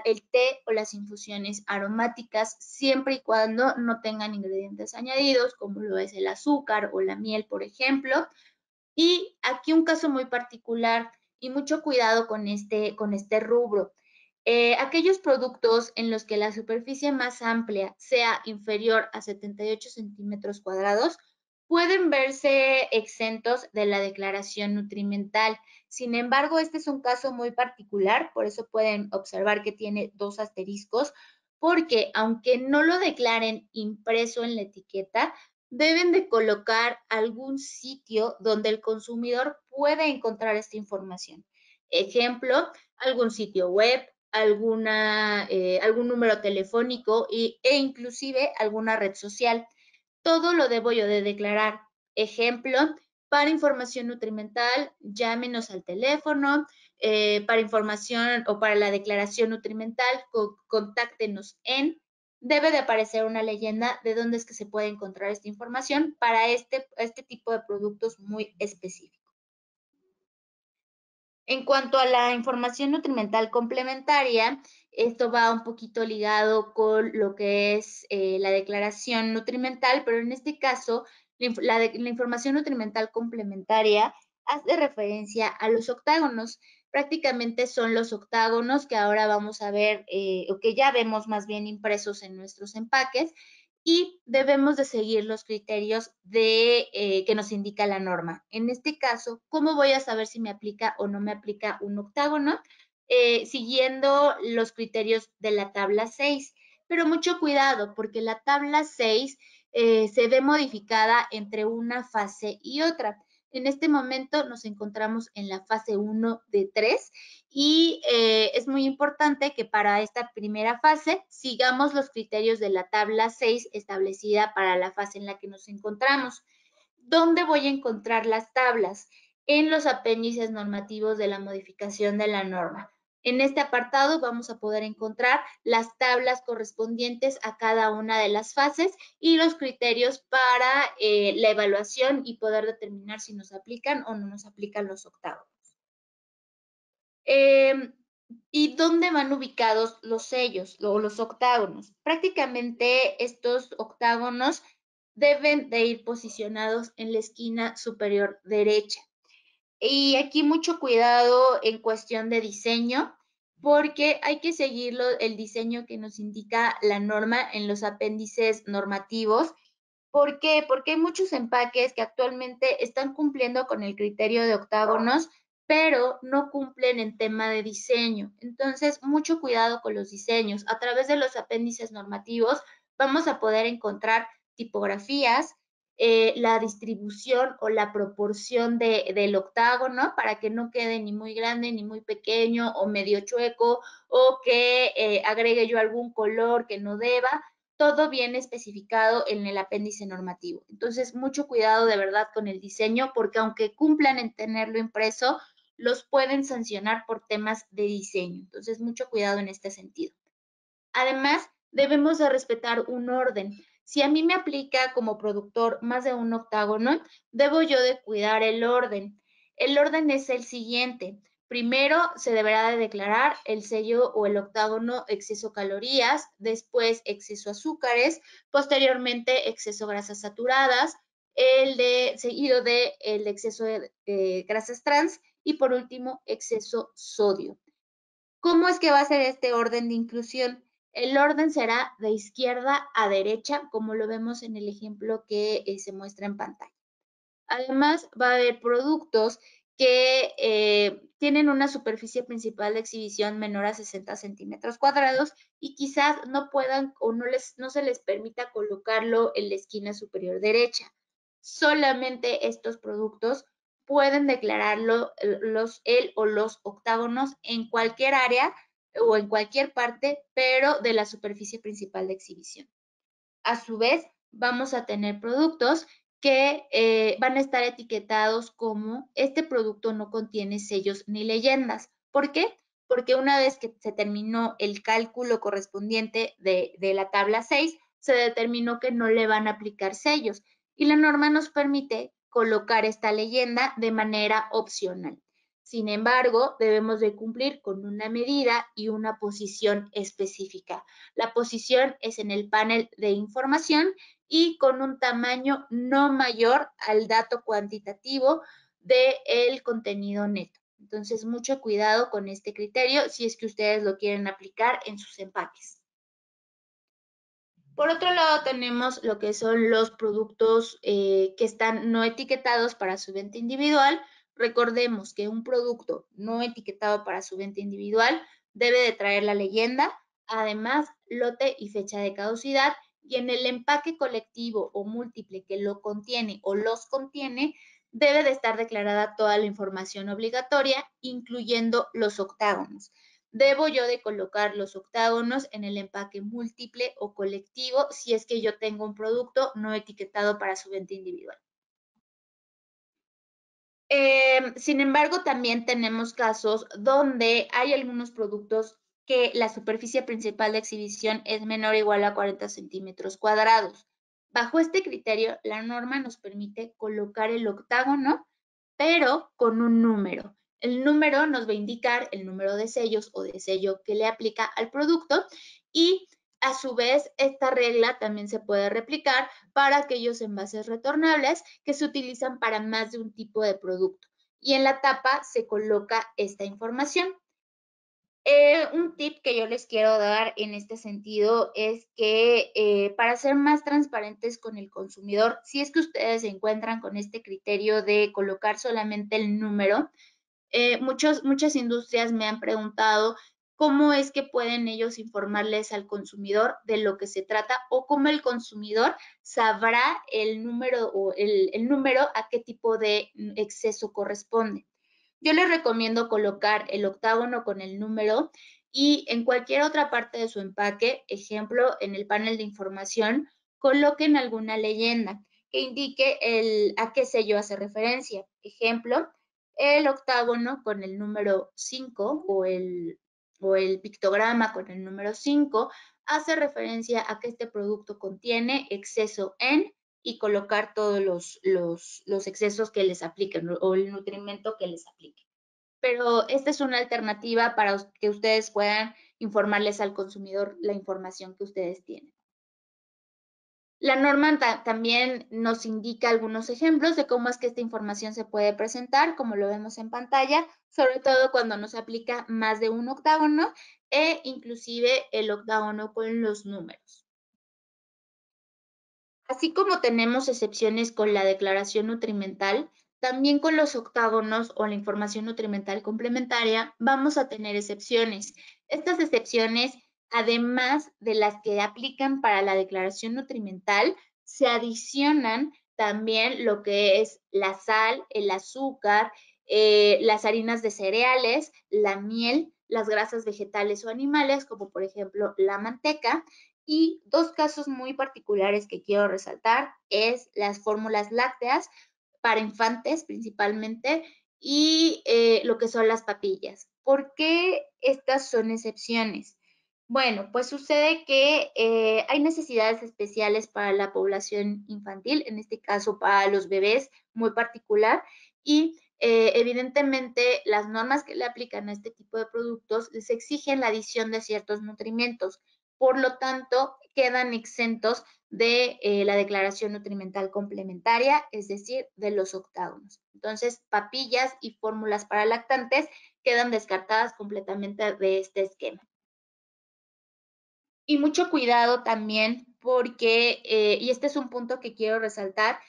el té o las infusiones aromáticas, siempre y cuando no tengan ingredientes añadidos, como lo es el azúcar o la miel, por ejemplo. Y aquí un caso muy particular y mucho cuidado con este rubro. Aquellos productos en los que la superficie más amplia sea inferior a 78 centímetros cuadrados pueden verse exentos de la declaración nutrimental. Sin embargo, este es un caso muy particular, por eso pueden observar que tiene 2 asteriscos, porque aunque no lo declaren impreso en la etiqueta, deben de colocar algún sitio donde el consumidor pueda encontrar esta información. Ejemplo, algún sitio web, algún número telefónico e inclusive alguna red social. Todo lo debo yo de declarar. Ejemplo, para información nutrimental, llámenos al teléfono. Para información o para la declaración nutrimental, contáctenos en. Debe de aparecer una leyenda de dónde es que se puede encontrar esta información para este tipo de productos muy específicos. En cuanto a la información nutrimental complementaria, esto va un poquito ligado con lo que es la declaración nutrimental, pero en este caso, la información nutrimental complementaria hace referencia a los octágonos. Prácticamente son los octágonos que ahora vamos a ver, o que ya vemos más bien impresos en nuestros empaques, y debemos de seguir los criterios que nos indica la norma. En este caso, ¿cómo voy a saber si me aplica o no me aplica un octágono? Siguiendo los criterios de la tabla 6. Pero mucho cuidado, porque la tabla 6 se ve modificada entre una fase y otra. En este momento nos encontramos en la fase 1 de 3 y es muy importante que para esta primera fase sigamos los criterios de la tabla 6 establecida para la fase en la que nos encontramos. ¿Dónde voy a encontrar las tablas? En los apéndices normativos de la modificación de la norma. En este apartado vamos a poder encontrar las tablas correspondientes a cada una de las fases y los criterios para la evaluación y poder determinar si nos aplican o no nos aplican los octavos. ¿Y dónde van ubicados los sellos o los octágonos? Prácticamente estos octágonos deben de ir posicionados en la esquina superior derecha. Y aquí mucho cuidado en cuestión de diseño, porque hay que seguir el diseño que nos indica la norma en los apéndices normativos. ¿Por qué? Porque hay muchos empaques que actualmente están cumpliendo con el criterio de octágonos, pero no cumplen en tema de diseño. Entonces, mucho cuidado con los diseños. A través de los apéndices normativos vamos a poder encontrar tipografías, la distribución o la proporción del octágono para que no quede ni muy grande ni muy pequeño o medio chueco o que agregue yo algún color que no deba. Todo viene especificado en el apéndice normativo. Entonces, mucho cuidado de verdad con el diseño, porque aunque cumplan en tenerlo impreso, los pueden sancionar por temas de diseño. Entonces, mucho cuidado en este sentido. Además, debemos de respetar un orden. Si a mí me aplica como productor más de un octágono, debo yo de cuidar el orden. El orden es el siguiente. Primero se deberá de declarar el sello o el octágono exceso calorías, después exceso azúcares, posteriormente exceso grasas saturadas, seguido de el exceso de grasas trans y por último exceso sodio. ¿Cómo es que va a ser este orden de inclusión? El orden será de izquierda a derecha, como lo vemos en el ejemplo que se muestra en pantalla. Además, va a haber productos que tienen una superficie principal de exhibición menor a 60 centímetros cuadrados y quizás no puedan o no se les permita colocarlo en la esquina superior derecha. Solamente estos productos pueden declararlo el o los octágonos en cualquier área o en cualquier parte, pero de la superficie principal de exhibición. A su vez, vamos a tener productos que van a estar etiquetados como este producto no contiene sellos ni leyendas. ¿Por qué? Porque una vez que se terminó el cálculo correspondiente de la tabla 6, se determinó que no le van a aplicar sellos y la norma nos permite colocar esta leyenda de manera opcional. Sin embargo, debemos de cumplir con una medida y una posición específica. La posición es en el panel de información y con un tamaño no mayor al dato cuantitativo del contenido neto. Entonces, mucho cuidado con este criterio si es que ustedes lo quieren aplicar en sus empaques. Por otro lado, tenemos lo que son los productos que están no etiquetados para su venta individual. Recordemos que un producto no etiquetado para su venta individual debe de traer la leyenda, además lote y fecha de caducidad, y en el empaque colectivo o múltiple que lo contiene o los contiene, debe de estar declarada toda la información obligatoria, incluyendo los octágonos. Debo yo de colocar los octágonos en el empaque múltiple o colectivo si es que yo tengo un producto no etiquetado para su venta individual. Sin embargo, también tenemos casos donde hay algunos productos que la superficie principal de exhibición es menor o igual a 40 centímetros cuadrados. Bajo este criterio, la norma nos permite colocar el octágono, pero con un número. El número nos va a indicar el número de sellos o de sello que le aplica al producto y a su vez esta regla también se puede replicar para aquellos envases retornables que se utilizan para más de un tipo de producto. Y en la tapa se coloca esta información. Un tip que yo les quiero dar en este sentido es que para ser más transparentes con el consumidor, si es que ustedes se encuentran con este criterio de colocar solamente el número, muchas industrias me han preguntado cómo es que pueden ellos informarles al consumidor de lo que se trata o cómo el consumidor sabrá el número o el número a qué tipo de exceso corresponde. Yo les recomiendo colocar el octágono con el número y en cualquier otra parte de su empaque, ejemplo, en el panel de información, coloquen alguna leyenda que indique a qué sello hace referencia. Ejemplo, el octágono con el número 5 o el pictograma con el número 5 hace referencia a que este producto contiene exceso en y colocar todos los excesos que les apliquen o el nutrimento que les aplique. pero esta es una alternativa para que ustedes puedan informarles al consumidor la información que ustedes tienen. La norma también nos indica algunos ejemplos de cómo es que esta información se puede presentar, como lo vemos en pantalla, sobre todo cuando nos aplica más de un octágono e inclusive el octágono con los números. Así como tenemos excepciones con la declaración nutrimental, también con los octágonos o la información nutrimental complementaria vamos a tener excepciones. Estas excepciones, además de las que aplican para la declaración nutrimental, se adicionan también lo que es la sal, el azúcar, las harinas de cereales, la miel, las grasas vegetales o animales, como por ejemplo la manteca, y dos casos muy particulares que quiero resaltar es las fórmulas lácteas para infantes principalmente y lo que son las papillas. ¿Por qué estas son excepciones? Bueno, pues sucede que hay necesidades especiales para la población infantil, en este caso para los bebés muy particular, y evidentemente las normas que le aplican a este tipo de productos les exigen la adición de ciertos nutrimentos. Por lo tanto, quedan exentos de la declaración nutrimental complementaria, es decir, de los octágonos. Entonces, papillas y fórmulas para lactantes quedan descartadas completamente de este esquema. Y mucho cuidado también porque, y este es un punto que quiero resaltar,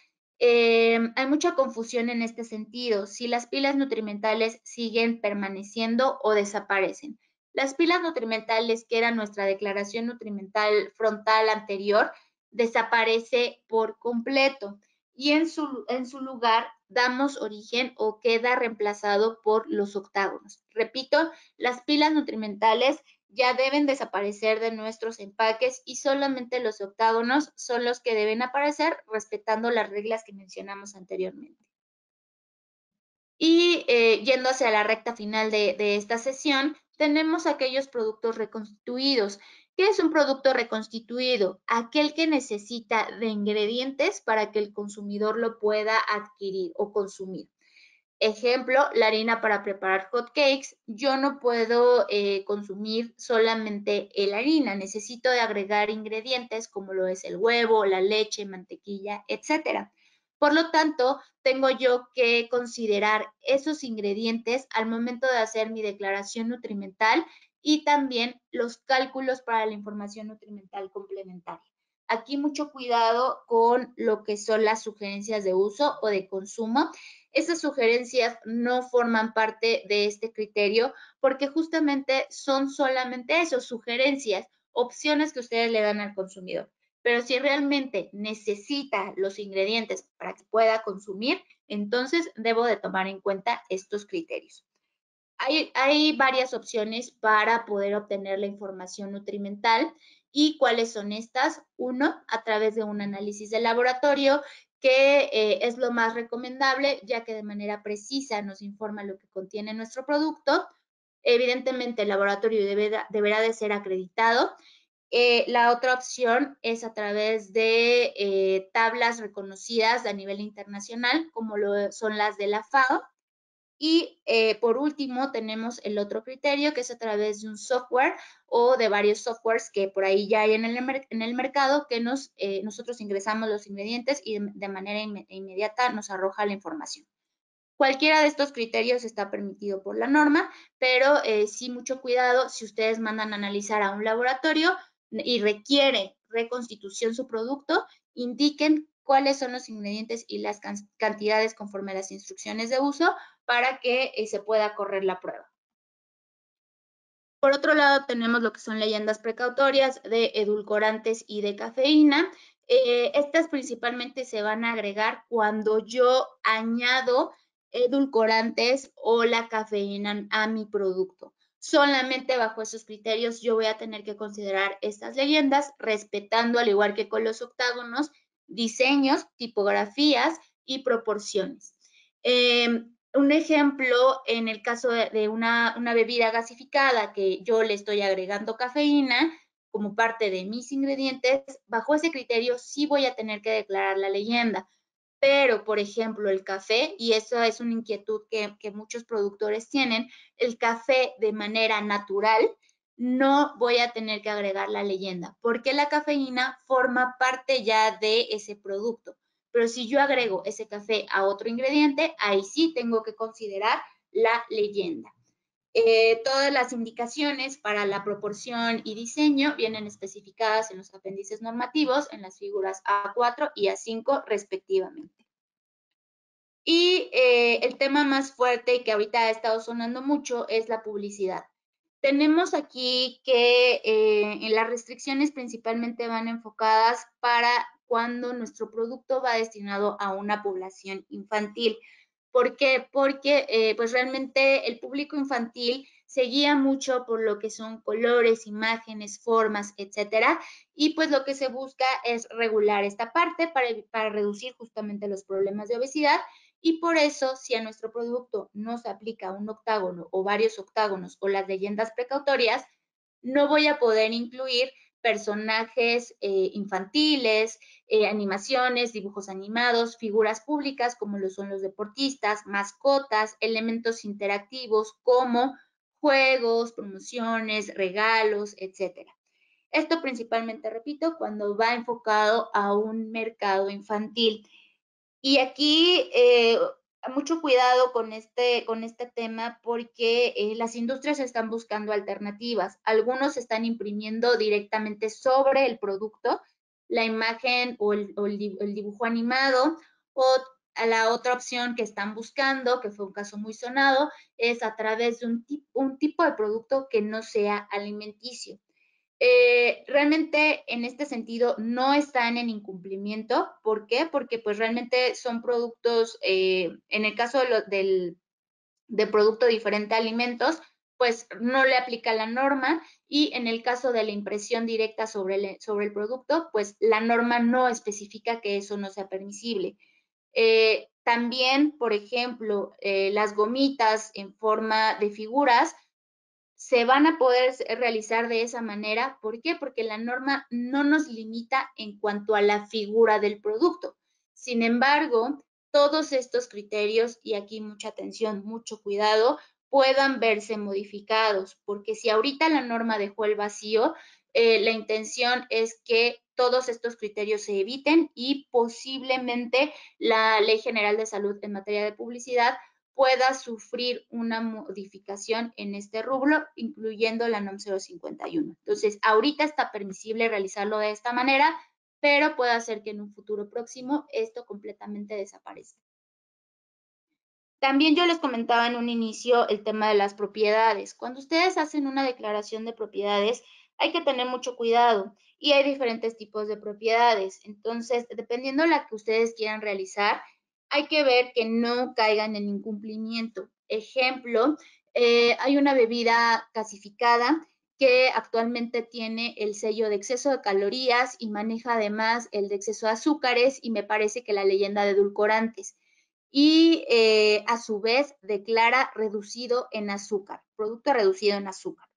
hay mucha confusión en este sentido, si las pilas nutrimentales siguen permaneciendo o desaparecen. Las pilas nutrimentales, que era nuestra declaración nutrimental frontal anterior, desaparece por completo y en su lugar damos origen o queda reemplazado por los octágonos. Repito, las pilas nutrimentales ya deben desaparecer de nuestros empaques y solamente los octágonos son los que deben aparecer respetando las reglas que mencionamos anteriormente. Y yendo hacia la recta final de esta sesión, tenemos aquellos productos reconstituidos. ¿Qué es un producto reconstituido? Aquel que necesita de ingredientes para que el consumidor lo pueda adquirir o consumir. Ejemplo, la harina para preparar hot cakes. Yo no puedo consumir solamente la harina, necesito de agregar ingredientes como lo es el huevo, la leche, mantequilla, etcétera. Por lo tanto, tengo yo que considerar esos ingredientes al momento de hacer mi declaración nutrimental y también los cálculos para la información nutrimental complementaria. Aquí mucho cuidado con lo que son las sugerencias de uso o de consumo. Esas sugerencias no forman parte de este criterio porque justamente son solamente eso, sugerencias, opciones que ustedes le dan al consumidor. Pero si realmente necesita los ingredientes para que pueda consumir, entonces debo de tomar en cuenta estos criterios. Hay varias opciones para poder obtener la información nutrimental. ¿Y cuáles son estas? Uno, a través de un análisis de laboratorio, que es lo más recomendable, ya que de manera precisa nos informa lo que contiene nuestro producto. Evidentemente, el laboratorio deberá de ser acreditado. La otra opción es a través de tablas reconocidas a nivel internacional, como lo son las de la FAO. Y por último, tenemos el otro criterio, que es a través de un software o de varios softwares que por ahí ya hay en el mercado, que nosotros ingresamos los ingredientes y de manera inmediata nos arroja la información. Cualquiera de estos criterios está permitido por la norma, pero sí mucho cuidado si ustedes mandan a analizar a un laboratorio y requiere reconstitución su producto, indiquen cuáles son los ingredientes y las cantidades conforme a las instrucciones de uso para que se pueda correr la prueba. Por otro lado, tenemos lo que son leyendas precautorias de edulcorantes y de cafeína. Estas principalmente se van a agregar cuando yo añado edulcorantes o la cafeína a mi producto. Solamente bajo esos criterios yo voy a tener que considerar estas leyendas, respetando, al igual que con los octágonos, diseños, tipografías y proporciones. Un ejemplo, en el caso de una bebida gasificada que yo le estoy agregando cafeína como parte de mis ingredientes, bajo ese criterio sí voy a tener que declarar la leyenda. Pero, por ejemplo, el café, y eso es una inquietud que muchos productores tienen, el café de manera natural, no voy a tener que agregar la leyenda, porque la cafeína forma parte ya de ese producto. Pero si yo agrego ese café a otro ingrediente, ahí sí tengo que considerar la leyenda. Todas las indicaciones para la proporción y diseño vienen especificadas en los apéndices normativos, en las figuras A4 y A5 respectivamente. Y el tema más fuerte y que ahorita ha estado sonando mucho es la publicidad. Tenemos aquí que en las restricciones principalmente van enfocadas para cuando nuestro producto va destinado a una población infantil. ¿Por qué? Porque pues realmente el público infantil se guía mucho por lo que son colores, imágenes, formas, etcétera, y pues lo que se busca es regular esta parte para reducir justamente los problemas de obesidad y por eso si a nuestro producto no se aplica un octágono o varios octágonos o las leyendas precautorias, no voy a poder incluir personajes infantiles, animaciones, dibujos animados, figuras públicas como lo son los deportistas, mascotas, elementos interactivos como juegos, promociones, regalos, etcétera. Esto principalmente, repito, cuando va enfocado a un mercado infantil. Y aquí mucho cuidado con este tema porque las industrias están buscando alternativas. Algunos están imprimiendo directamente sobre el producto la imagen o el dibujo animado, o a la otra opción que están buscando, que fue un caso muy sonado, es a través de un tipo de producto que no sea alimenticio. Realmente en este sentido no están en incumplimiento. ¿Por qué? Porque pues realmente son productos, en el caso de producto diferente a alimentos, pues no le aplica la norma y en el caso de la impresión directa sobre el producto, pues la norma no especifica que eso no sea permisible. También, por ejemplo, las gomitas en forma de figuras, se van a poder realizar de esa manera. ¿Por qué? Porque la norma no nos limita en cuanto a la figura del producto. Sin embargo, todos estos criterios, y aquí mucha atención, mucho cuidado, puedan verse modificados, porque si ahorita la norma dejó el vacío, la intención es que todos estos criterios se eviten y posiblemente la Ley General de Salud en materia de publicidad pueda sufrir una modificación en este rubro, incluyendo la NOM 051. Entonces, ahorita está permisible realizarlo de esta manera, pero puede ser que en un futuro próximo esto completamente desaparezca. También yo les comentaba en un inicio el tema de las propiedades. Cuando ustedes hacen una declaración de propiedades, hay que tener mucho cuidado y hay diferentes tipos de propiedades. Entonces, dependiendo de la que ustedes quieran realizar, hay que ver que no caigan en incumplimiento. Ejemplo, hay una bebida gasificada que actualmente tiene el sello de exceso de calorías y maneja además el de exceso de azúcares y me parece que la leyenda de edulcorantes y a su vez declara reducido en azúcar, producto reducido en azúcar.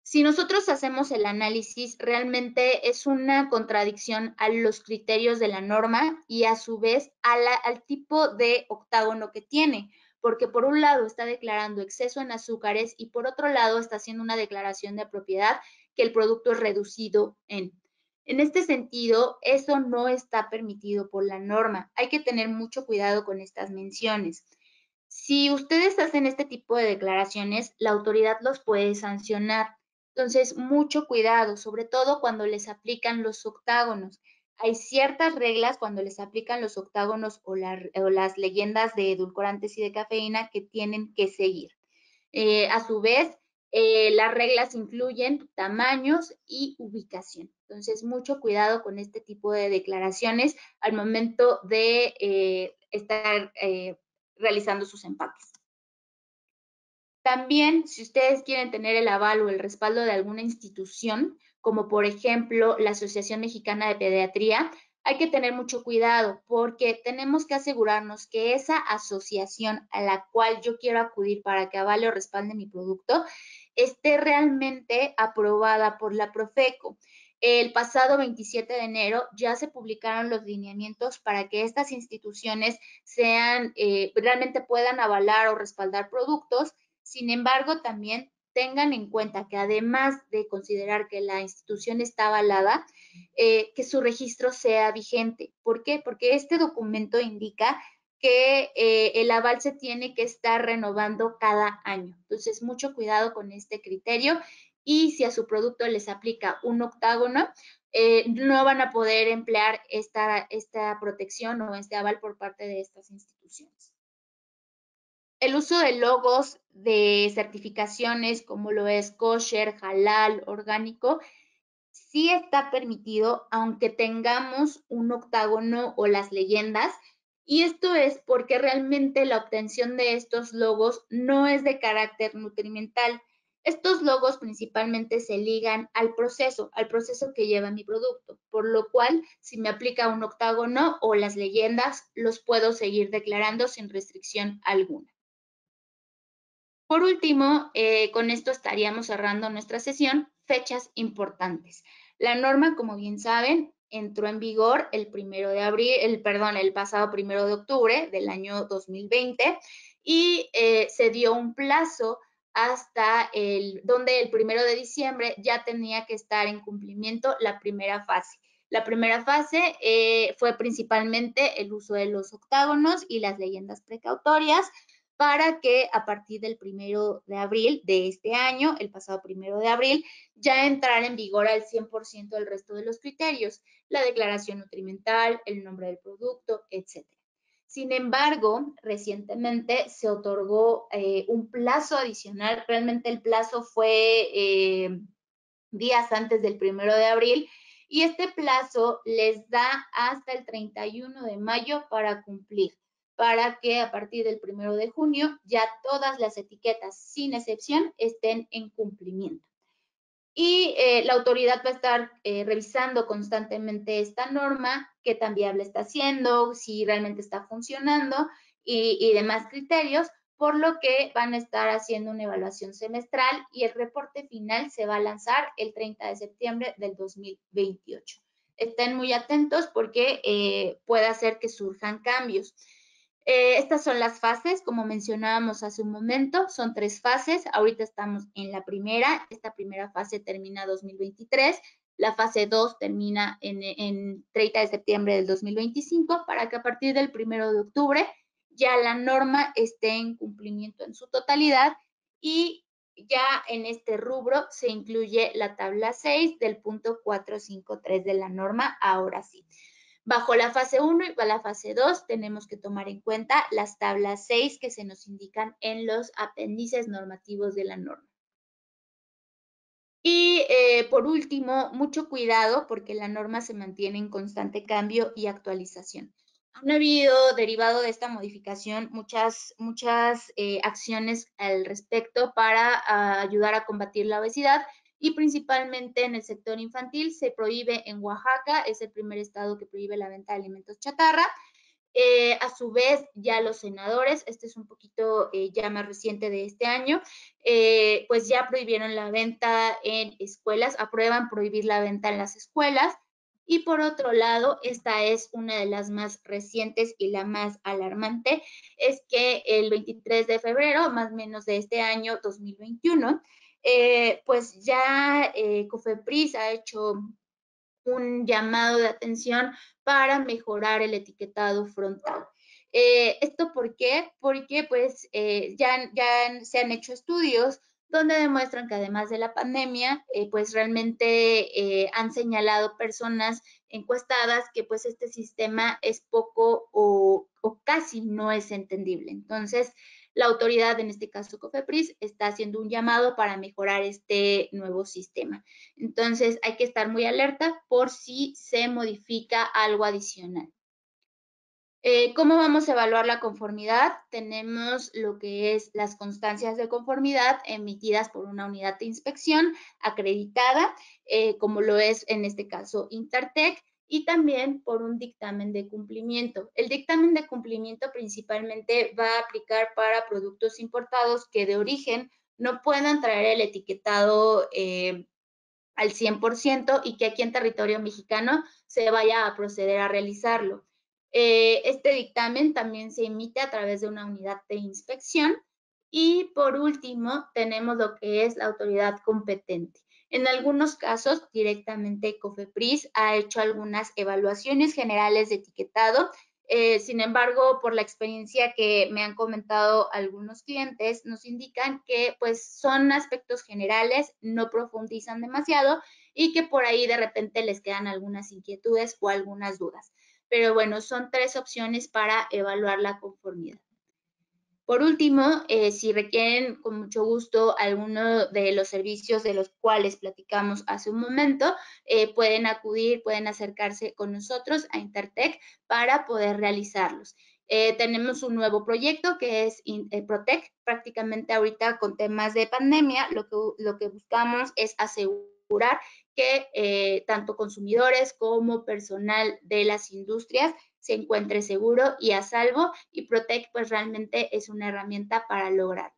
Si nosotros hacemos el análisis, realmente es una contradicción a los criterios de la norma y a su vez al tipo de octágono que tiene, porque por un lado está declarando exceso en azúcares y por otro lado está haciendo una declaración de propiedad que el producto es reducido en. En este sentido, eso no está permitido por la norma. Hay que tener mucho cuidado con estas menciones. Si ustedes hacen este tipo de declaraciones, la autoridad los puede sancionar. Entonces, mucho cuidado, sobre todo cuando les aplican los octágonos. Hay ciertas reglas cuando les aplican los octágonos o las leyendas de edulcorantes y de cafeína que tienen que seguir. A su vez, las reglas incluyen tamaños y ubicación. Entonces, mucho cuidado con este tipo de declaraciones al momento de estar realizando sus empaques. También, si ustedes quieren tener el aval o el respaldo de alguna institución, como por ejemplo la Asociación Mexicana de Pediatría, hay que tener mucho cuidado porque tenemos que asegurarnos que esa asociación a la cual yo quiero acudir para que avale o respalde mi producto esté realmente aprobada por la Profeco. El pasado 27 de enero ya se publicaron los lineamientos para que estas instituciones realmente puedan avalar o respaldar productos. Sin embargo, también tengan en cuenta que además de considerar que la institución está avalada, que su registro sea vigente. ¿Por qué? Porque este documento indica que el aval se tiene que estar renovando cada año. Entonces, mucho cuidado con este criterio y si a su producto les aplica un octágono, no van a poder emplear esta protección o este aval por parte de estas instituciones. El uso de logos de certificaciones como lo es kosher, halal, orgánico, sí está permitido, aunque tengamos un octágono o las leyendas, y esto es porque realmente la obtención de estos logos no es de carácter nutrimental. Estos logos principalmente se ligan al proceso que lleva mi producto, por lo cual si me aplica un octágono o las leyendas, los puedo seguir declarando sin restricción alguna. Por último, con esto estaríamos cerrando nuestra sesión, fechas importantes. La norma, como bien saben, entró en vigor el pasado 1 de octubre del año 2020 y se dio un plazo hasta donde el 1 de diciembre ya tenía que estar en cumplimiento la primera fase. La primera fase fue principalmente el uso de los octágonos y las leyendas precautorias, para que a partir del 1 de abril de este año, el pasado 1 de abril, ya entrara en vigor al 100% el resto de los criterios, la declaración nutrimental, el nombre del producto, etc. Sin embargo, recientemente se otorgó un plazo adicional, realmente el plazo fue días antes del 1 de abril, y este plazo les da hasta el 31 de mayo para cumplir, para que a partir del 1 de junio ya todas las etiquetas, sin excepción, estén en cumplimiento. Y la autoridad va a estar revisando constantemente esta norma, qué tan viable está siendo, si realmente está funcionando y demás criterios, por lo que van a estar haciendo una evaluación semestral y el reporte final se va a lanzar el 30 de septiembre del 2028. Estén muy atentos porque puede hacer que surjan cambios. Estas son las fases, como mencionábamos hace un momento, son 3 fases. Ahorita estamos en la primera. Esta primera fase termina 2023. La fase 2 termina en 30 de septiembre del 2025 para que a partir del 1 de octubre ya la norma esté en cumplimiento en su totalidad y ya en este rubro se incluye la tabla 6 del punto 453 de la norma, ahora sí. Bajo la fase 1 y la fase 2 tenemos que tomar en cuenta las tablas 6 que se nos indican en los apéndices normativos de la norma. Y por último, mucho cuidado porque la norma se mantiene en constante cambio y actualización. Han habido, derivado de esta modificación, muchas acciones al respecto para ayudar a combatir la obesidad y principalmente en el sector infantil. Se prohíbe en Oaxaca, es el primer estado que prohíbe la venta de alimentos chatarra. A su vez, ya los senadores, este es un poquito ya más reciente de este año, pues ya prohibieron la venta en escuelas, aprueban prohibir la venta en las escuelas. Y por otro lado, esta es una de las más recientes y la más alarmante, es que el 23 de febrero, más o menos de este año 2021, pues ya COFEPRIS ha hecho un llamado de atención para mejorar el etiquetado frontal. ¿Esto por qué? Porque pues ya se han hecho estudios donde demuestran que además de la pandemia, pues realmente han señalado personas encuestadas que pues este sistema es poco o casi no es entendible. Entonces, la autoridad, en este caso COFEPRIS, está haciendo un llamado para mejorar este nuevo sistema. Entonces, hay que estar muy alerta por si se modifica algo adicional. ¿Cómo vamos a evaluar la conformidad? Tenemos lo que es las constancias de conformidad emitidas por una unidad de inspección acreditada, como lo es en este caso Intertec, y también por un dictamen de cumplimiento. El dictamen de cumplimiento principalmente va a aplicar para productos importados que de origen no puedan traer el etiquetado al 100% y que aquí en territorio mexicano se vaya a proceder a realizarlo. Este dictamen también se emite a través de una unidad de inspección. Y por último, tenemos lo que es la autoridad competente. En algunos casos, directamente COFEPRIS ha hecho algunas evaluaciones generales de etiquetado. Sin embargo, por la experiencia que me han comentado algunos clientes, nos indican que pues son aspectos generales, no profundizan demasiado y que por ahí de repente les quedan algunas inquietudes o algunas dudas. Pero bueno, son 3 opciones para evaluar la conformidad. Por último, si requieren con mucho gusto alguno de los servicios de los cuales platicamos hace un momento, pueden acudir, pueden acercarse con nosotros a Intertech para poder realizarlos. Tenemos un nuevo proyecto que es Protec. Prácticamente ahorita con temas de pandemia, lo que buscamos es asegurar que tanto consumidores como personal de las industrias se encuentre seguro y a salvo, y Protec pues realmente es una herramienta para lograrlo.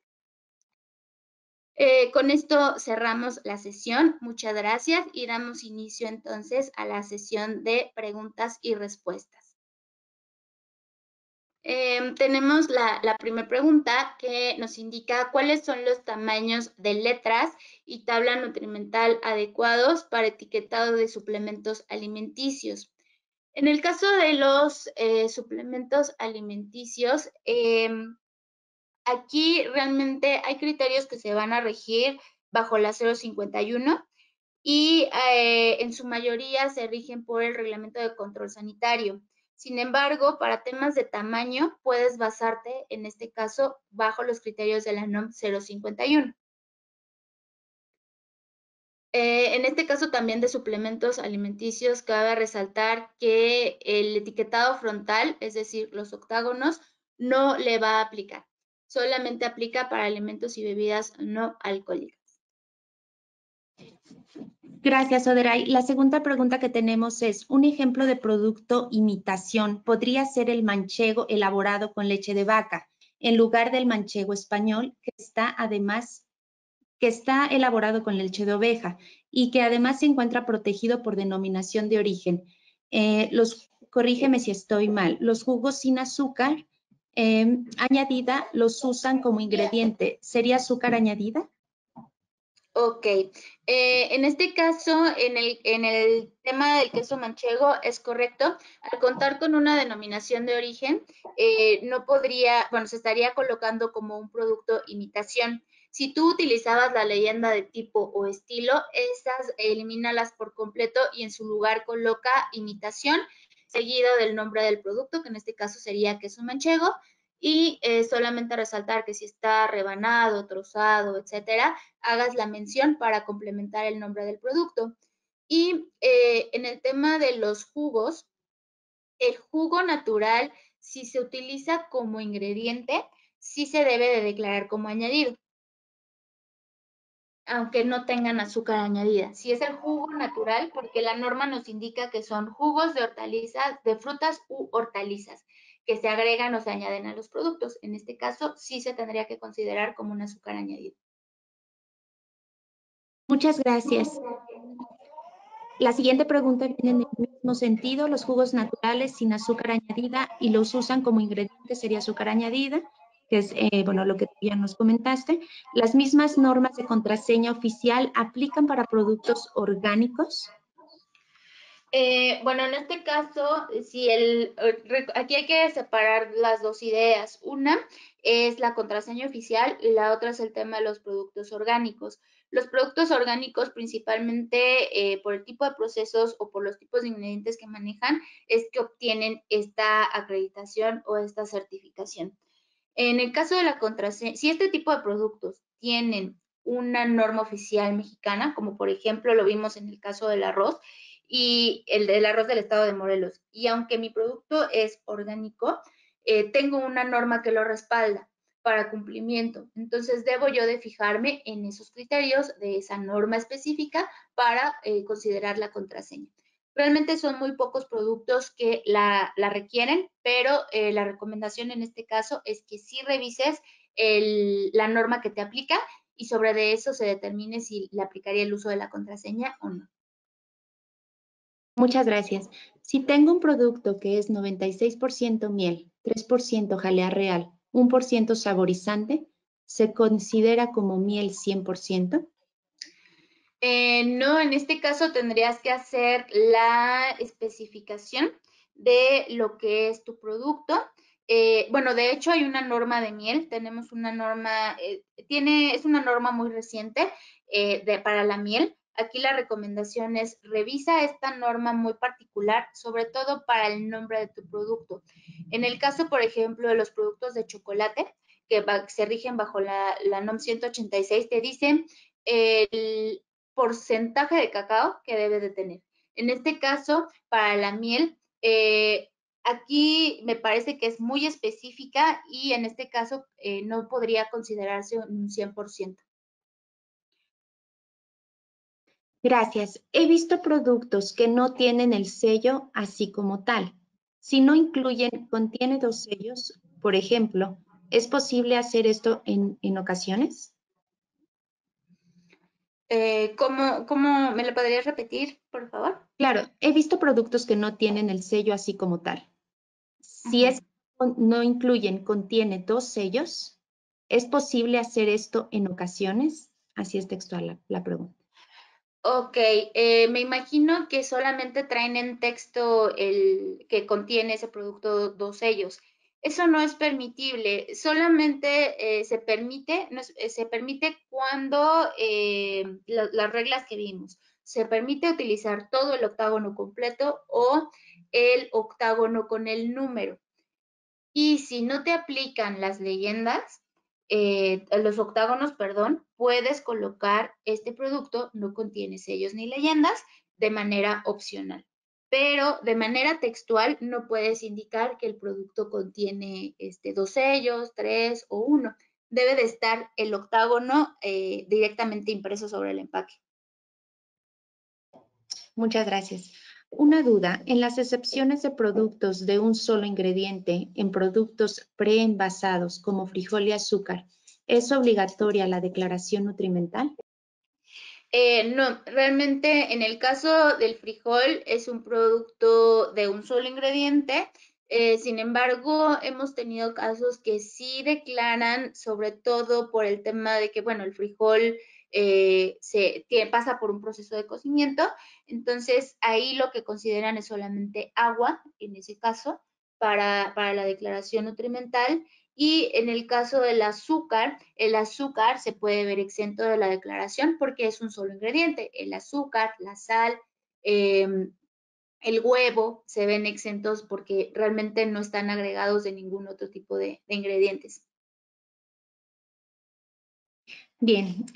Con esto cerramos la sesión. Muchas gracias y damos inicio entonces a la sesión de preguntas y respuestas. Tenemos la primera pregunta que nos indica cuáles son los tamaños de letras y tabla nutrimental adecuados para etiquetado de suplementos alimenticios. En el caso de los suplementos alimenticios, aquí realmente hay criterios que se van a regir bajo la 051 y en su mayoría se rigen por el Reglamento de Control Sanitario. Sin embargo, para temas de tamaño, puedes basarte, en este caso, bajo los criterios de la NOM 051. En este caso también de suplementos alimenticios, cabe resaltar que el etiquetado frontal, es decir, los octágonos, no le va a aplicar. Solamente aplica para alimentos y bebidas no alcohólicas. Gracias, Oderay. La segunda pregunta que tenemos es, un ejemplo de producto imitación podría ser el manchego elaborado con leche de vaca, en lugar del manchego español, que está elaborado con leche de oveja y que además se encuentra protegido por denominación de origen. Corrígeme si estoy mal, los jugos sin azúcar añadida los usan como ingrediente. ¿Sería azúcar añadida? Ok, en este caso, en el tema del queso manchego es correcto. Al contar con una denominación de origen, no podría, bueno, se estaría colocando como un producto imitación. Si tú utilizabas la leyenda de tipo o estilo, esas elimínalas por completo y en su lugar coloca imitación, seguido del nombre del producto, que en este caso sería queso manchego, y solamente resaltar que si está rebanado, trozado, etcétera, hagas la mención para complementar el nombre del producto. Y en el tema de los jugos, el jugo natural, si se utiliza como ingrediente, sí se debe de declarar como añadido, aunque no tengan azúcar añadida. Si es el jugo natural, porque la norma nos indica que son jugos de hortalizas, de frutas u hortalizas, que se agregan o se añaden a los productos. En este caso, sí se tendría que considerar como un azúcar añadido. Muchas gracias. La siguiente pregunta viene en el mismo sentido. Los jugos naturales sin azúcar añadida y los usan como ingrediente sería azúcar añadida, que es, bueno, lo que ya nos comentaste. ¿Las mismas normas de contraseña oficial aplican para productos orgánicos? Bueno, en este caso, si aquí hay que separar las dos ideas. Una es la contraseña oficial y la otra es el tema de los productos orgánicos. Los productos orgánicos, principalmente por el tipo de procesos o por los tipos de ingredientes que manejan, es que obtienen esta acreditación o esta certificación. En el caso de la contraseña, si este tipo de productos tienen una norma oficial mexicana, como por ejemplo lo vimos en el caso del arroz, y el del arroz del estado de Morelos. Y aunque mi producto es orgánico, tengo una norma que lo respalda para cumplimiento. Entonces, debo yo de fijarme en esos criterios de esa norma específica para considerar la contraseña. Realmente son muy pocos productos que la requieren, pero la recomendación en este caso es que sí revises la norma que te aplica y sobre de eso se determine si le aplicaría el uso de la contraseña o no. Muchas gracias. Si tengo un producto que es 96% miel, 3% jalea real, 1% saborizante, ¿se considera como miel 100%? No, en este caso tendrías que hacer la especificación de lo que es tu producto. Bueno, de hecho hay una norma de miel, tenemos una norma, es una norma muy reciente para la miel. Aquí la recomendación es revisa esta norma muy particular, sobre todo para el nombre de tu producto. En el caso, por ejemplo, de los productos de chocolate, que se rigen bajo la NOM 186, te dicen el porcentaje de cacao que debe de tener. En este caso, para la miel, aquí me parece que es muy específica y en este caso no podría considerarse un 100%. Gracias. He visto productos que no tienen el sello así como tal. Si no contiene 2 sellos, por ejemplo, ¿es posible hacer esto en ocasiones? ¿Cómo me lo podrías repetir, por favor? Claro, he visto productos que no tienen el sello así como tal. Si Ujú. es no contiene 2 sellos, ¿es posible hacer esto en ocasiones? Así es textual la pregunta. Ok, me imagino que solamente traen en texto el que contiene ese producto 2 sellos. Eso no es permitible, solamente se permite cuando las reglas que vimos. Se permite utilizar todo el octágono completo o el octágono con el número. Y si no te aplican las leyendas, los octágonos, perdón, puedes colocar este producto, no contiene sellos ni leyendas, de manera opcional. Pero de manera textual no puedes indicar que el producto contiene 2 sellos, 3 o 1. Debe de estar el octágono directamente impreso sobre el empaque. Muchas gracias. Una duda, en las excepciones de productos de un solo ingrediente, en productos preenvasados como frijol y azúcar, ¿es obligatoria la declaración nutrimental? No, realmente en el caso del frijol es un producto de un solo ingrediente. Sin embargo, hemos tenido casos que sí declaran, sobre todo por el tema de que, bueno, el frijol pasa por un proceso de cocimiento. Entonces, ahí lo que consideran es solamente agua, en ese caso, para la declaración nutrimental. Y en el caso del azúcar, el azúcar se puede ver exento de la declaración porque es un solo ingrediente. El azúcar, la sal, el huevo se ven exentos porque realmente no están agregados de ningún otro tipo de ingredientes. Bien,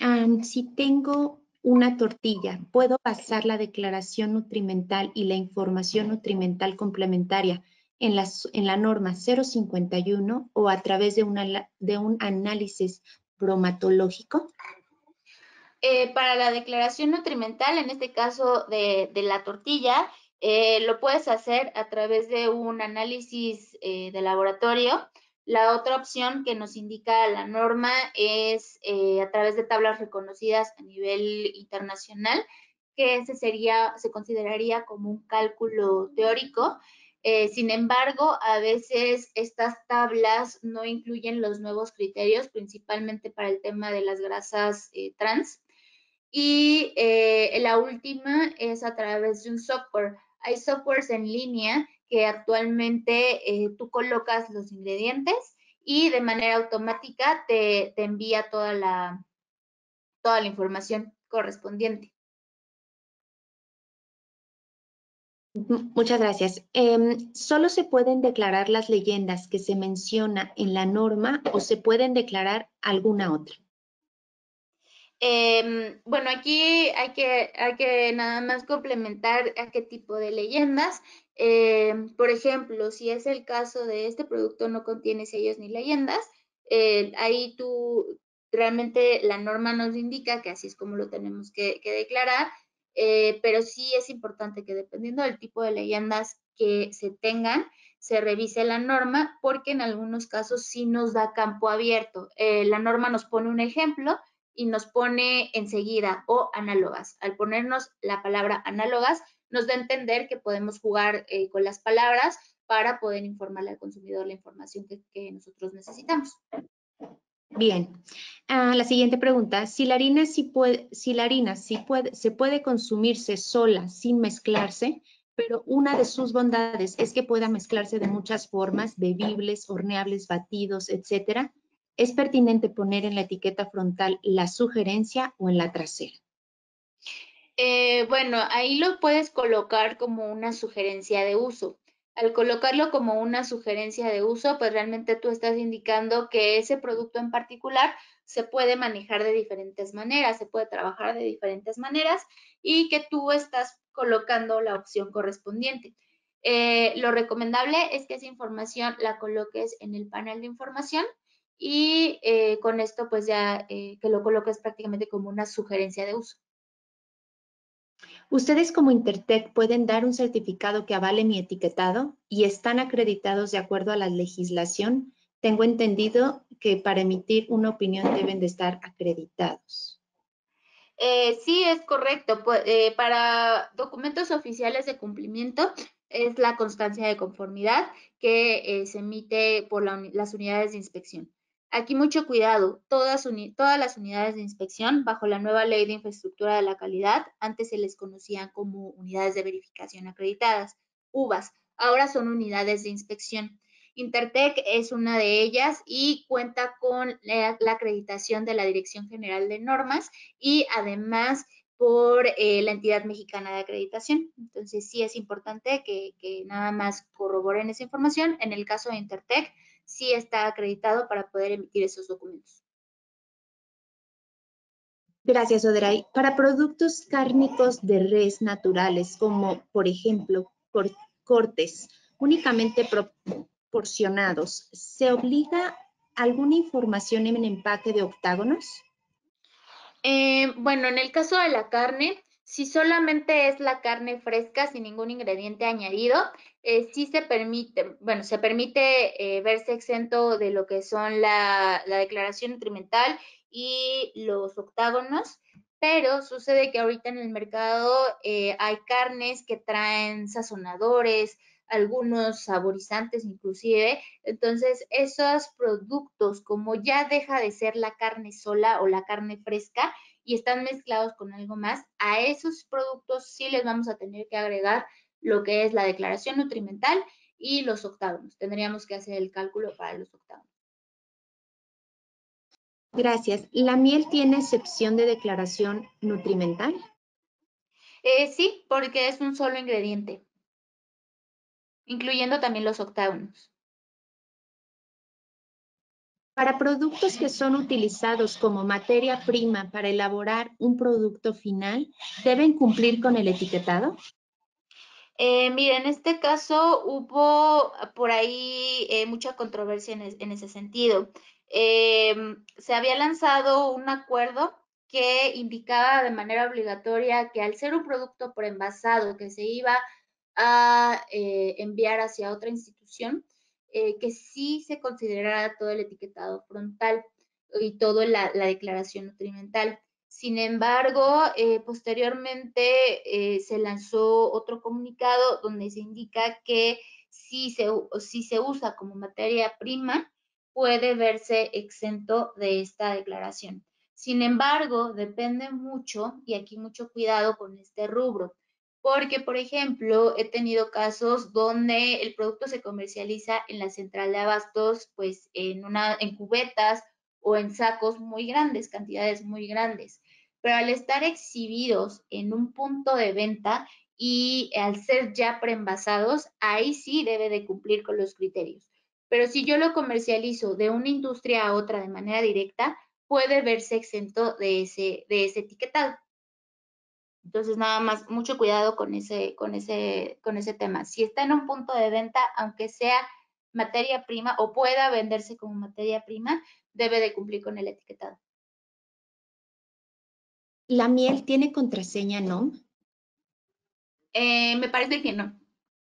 si tengo una tortilla, ¿puedo pasar la declaración nutrimental y la información nutrimental complementaria en la norma 051 o a través de un análisis bromatológico? Para la declaración nutrimental, en este caso de la tortilla, lo puedes hacer a través de un análisis de laboratorio. La otra opción que nos indica la norma es a través de tablas reconocidas a nivel internacional, que se consideraría como un cálculo teórico. Sin embargo, a veces estas tablas no incluyen los nuevos criterios, principalmente para el tema de las grasas trans. Y la última es a través de un software. Hay softwares en línea que actualmente tú colocas los ingredientes y de manera automática te envía toda la información correspondiente. Muchas gracias. ¿Solo se pueden declarar las leyendas que se menciona en la norma o se pueden declarar alguna otra? Bueno, aquí hay que nada más complementar a qué tipo de leyendas. Por ejemplo, si es el caso de este producto no contiene sellos ni leyendas, ahí tú realmente la norma nos indica que así es como lo tenemos que declarar, pero sí es importante que dependiendo del tipo de leyendas que se tengan, se revise la norma porque en algunos casos sí nos da campo abierto. La norma nos pone un ejemplo y nos pone enseguida o análogas. Al ponernos la palabra análogas, nos da a entender que podemos jugar con las palabras para poder informarle al consumidor la información que nosotros necesitamos. Bien. La siguiente pregunta. Si la harina, se puede consumirse sola sin mezclarse, pero una de sus bondades es que pueda mezclarse de muchas formas, bebibles, horneables, batidos, etcétera, ¿es pertinente poner en la etiqueta frontal la sugerencia o en la trasera? Bueno, ahí lo puedes colocar como una sugerencia de uso. Al colocarlo como una sugerencia de uso, pues realmente tú estás indicando que ese producto en particular se puede manejar de diferentes maneras, se puede trabajar de diferentes maneras y que tú estás colocando la opción correspondiente. Lo recomendable es que esa información la coloques en el panel de información y con esto pues ya que lo coloques prácticamente como una sugerencia de uso. Ustedes como Intertec pueden dar un certificado que avale mi etiquetado y están acreditados de acuerdo a la legislación. Tengo entendido que para emitir una opinión deben de estar acreditados. Sí, es correcto. Para documentos oficiales de cumplimiento es la constancia de conformidad que se emite por las unidades de inspección. Aquí mucho cuidado, todas las unidades de inspección bajo la nueva ley de infraestructura de la calidad, antes se les conocían como unidades de verificación acreditadas, UVAs, ahora son unidades de inspección. Intertec es una de ellas y cuenta con la acreditación de la Dirección General de Normas y además por la entidad mexicana de acreditación. Entonces sí es importante que nada más corroboren esa información. En el caso de Intertec, sí está acreditado para poder emitir esos documentos. Gracias, Oderay. Para productos cárnicos de res naturales, como por ejemplo cortes únicamente proporcionados, ¿se obliga alguna información en el empaque de octágonos? Bueno, en el caso de la carne, si solamente es la carne fresca sin ningún ingrediente añadido, sí se permite, bueno, se permite verse exento de lo que son la declaración nutrimental y los octágonos, pero sucede que ahorita en el mercado hay carnes que traen sazonadores, algunos saborizantes inclusive, entonces esos productos, como ya deja de ser la carne sola o la carne fresca y están mezclados con algo más, a esos productos sí les vamos a tener que agregar lo que es la declaración nutrimental y los octágonos. Tendríamos que hacer el cálculo para los octágonos. Gracias. ¿La miel tiene excepción de declaración nutrimental? Sí, porque es un solo ingrediente, incluyendo también los octágonos. Para productos que son utilizados como materia prima para elaborar un producto final, ¿deben cumplir con el etiquetado? Mira, en este caso hubo por ahí mucha controversia en ese sentido. Se había lanzado un acuerdo que indicaba de manera obligatoria que al ser un producto preenvasado que se iba a enviar hacia otra institución, que sí se considerara todo el etiquetado frontal y toda la declaración nutrimental. Sin embargo, posteriormente se lanzó otro comunicado donde se indica que si se usa como materia prima, puede verse exento de esta declaración. Sin embargo, depende mucho, y aquí mucho cuidado con este rubro, porque, por ejemplo, he tenido casos donde el producto se comercializa en la central de abastos, pues en cubetas o en sacos muy grandes, cantidades muy grandes. Pero al estar exhibidos en un punto de venta y al ser ya preenvasados, ahí sí debe de cumplir con los criterios. Pero si yo lo comercializo de una industria a otra de manera directa, puede verse exento de ese etiquetado. Entonces, nada más, mucho cuidado con ese tema. Si está en un punto de venta, aunque sea materia prima o pueda venderse como materia prima, debe de cumplir con el etiquetado. ¿La miel tiene contraseña NOM? Me parece que no.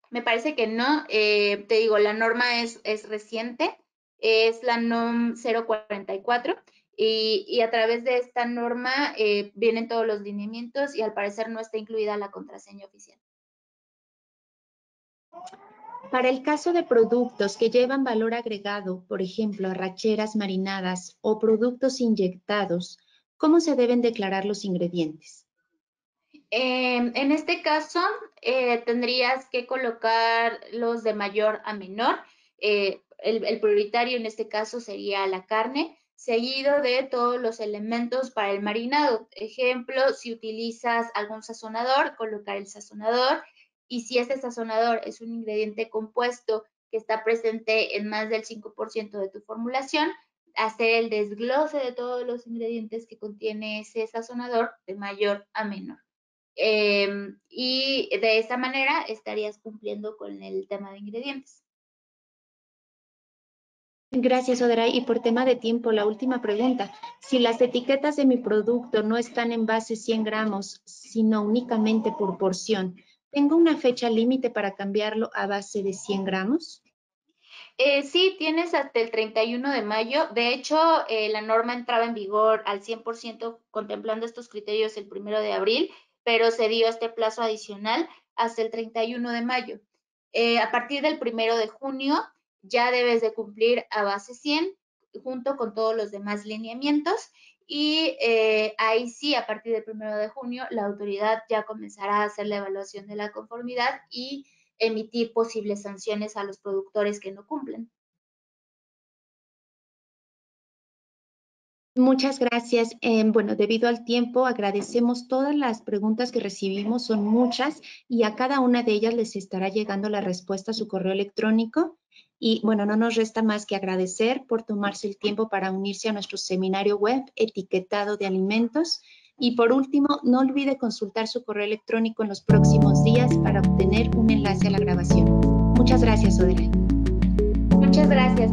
Me parece que no. Te digo, la norma es reciente, es la NOM 044 Y a través de esta norma vienen todos los lineamientos y al parecer no está incluida la contraseña oficial. Para el caso de productos que llevan valor agregado, por ejemplo, arracheras marinadas o productos inyectados, ¿cómo se deben declarar los ingredientes? En este caso, tendrías que colocar los de mayor a menor. El prioritario en este caso sería la carne, seguido de todos los elementos para el marinado. Ejemplo, si utilizas algún sazonador, colocar el sazonador. Y si este sazonador es un ingrediente compuesto que está presente en más del 5% de tu formulación, hacer el desglose de todos los ingredientes que contiene ese sazonador de mayor a menor. Y de esa manera estarías cumpliendo con el tema de ingredientes. Gracias, Oderay. Y por tema de tiempo, la última pregunta. Si las etiquetas de mi producto no están en base 100 gramos, sino únicamente por porción, ¿tengo una fecha límite para cambiarlo a base de 100 gramos? Sí, tienes hasta el 31 de mayo. De hecho, la norma entraba en vigor al 100% contemplando estos criterios el 1 de abril, pero se dio este plazo adicional hasta el 31 de mayo. A partir del 1 de junio ya debes de cumplir a base 100 junto con todos los demás lineamientos y ahí sí, a partir del 1 de junio, la autoridad ya comenzará a hacer la evaluación de la conformidad y emitir posibles sanciones a los productores que no cumplen. Muchas gracias. Bueno, debido al tiempo, agradecemos todas las preguntas que recibimos, son muchas, y a cada una de ellas les estará llegando la respuesta a su correo electrónico. Y bueno, no nos resta más que agradecer por tomarse el tiempo para unirse a nuestro seminario web Etiquetado de Alimentos. Y por último, no olvide consultar su correo electrónico en los próximos días para obtener un enlace a la grabación. Muchas gracias, Oderay. Muchas gracias.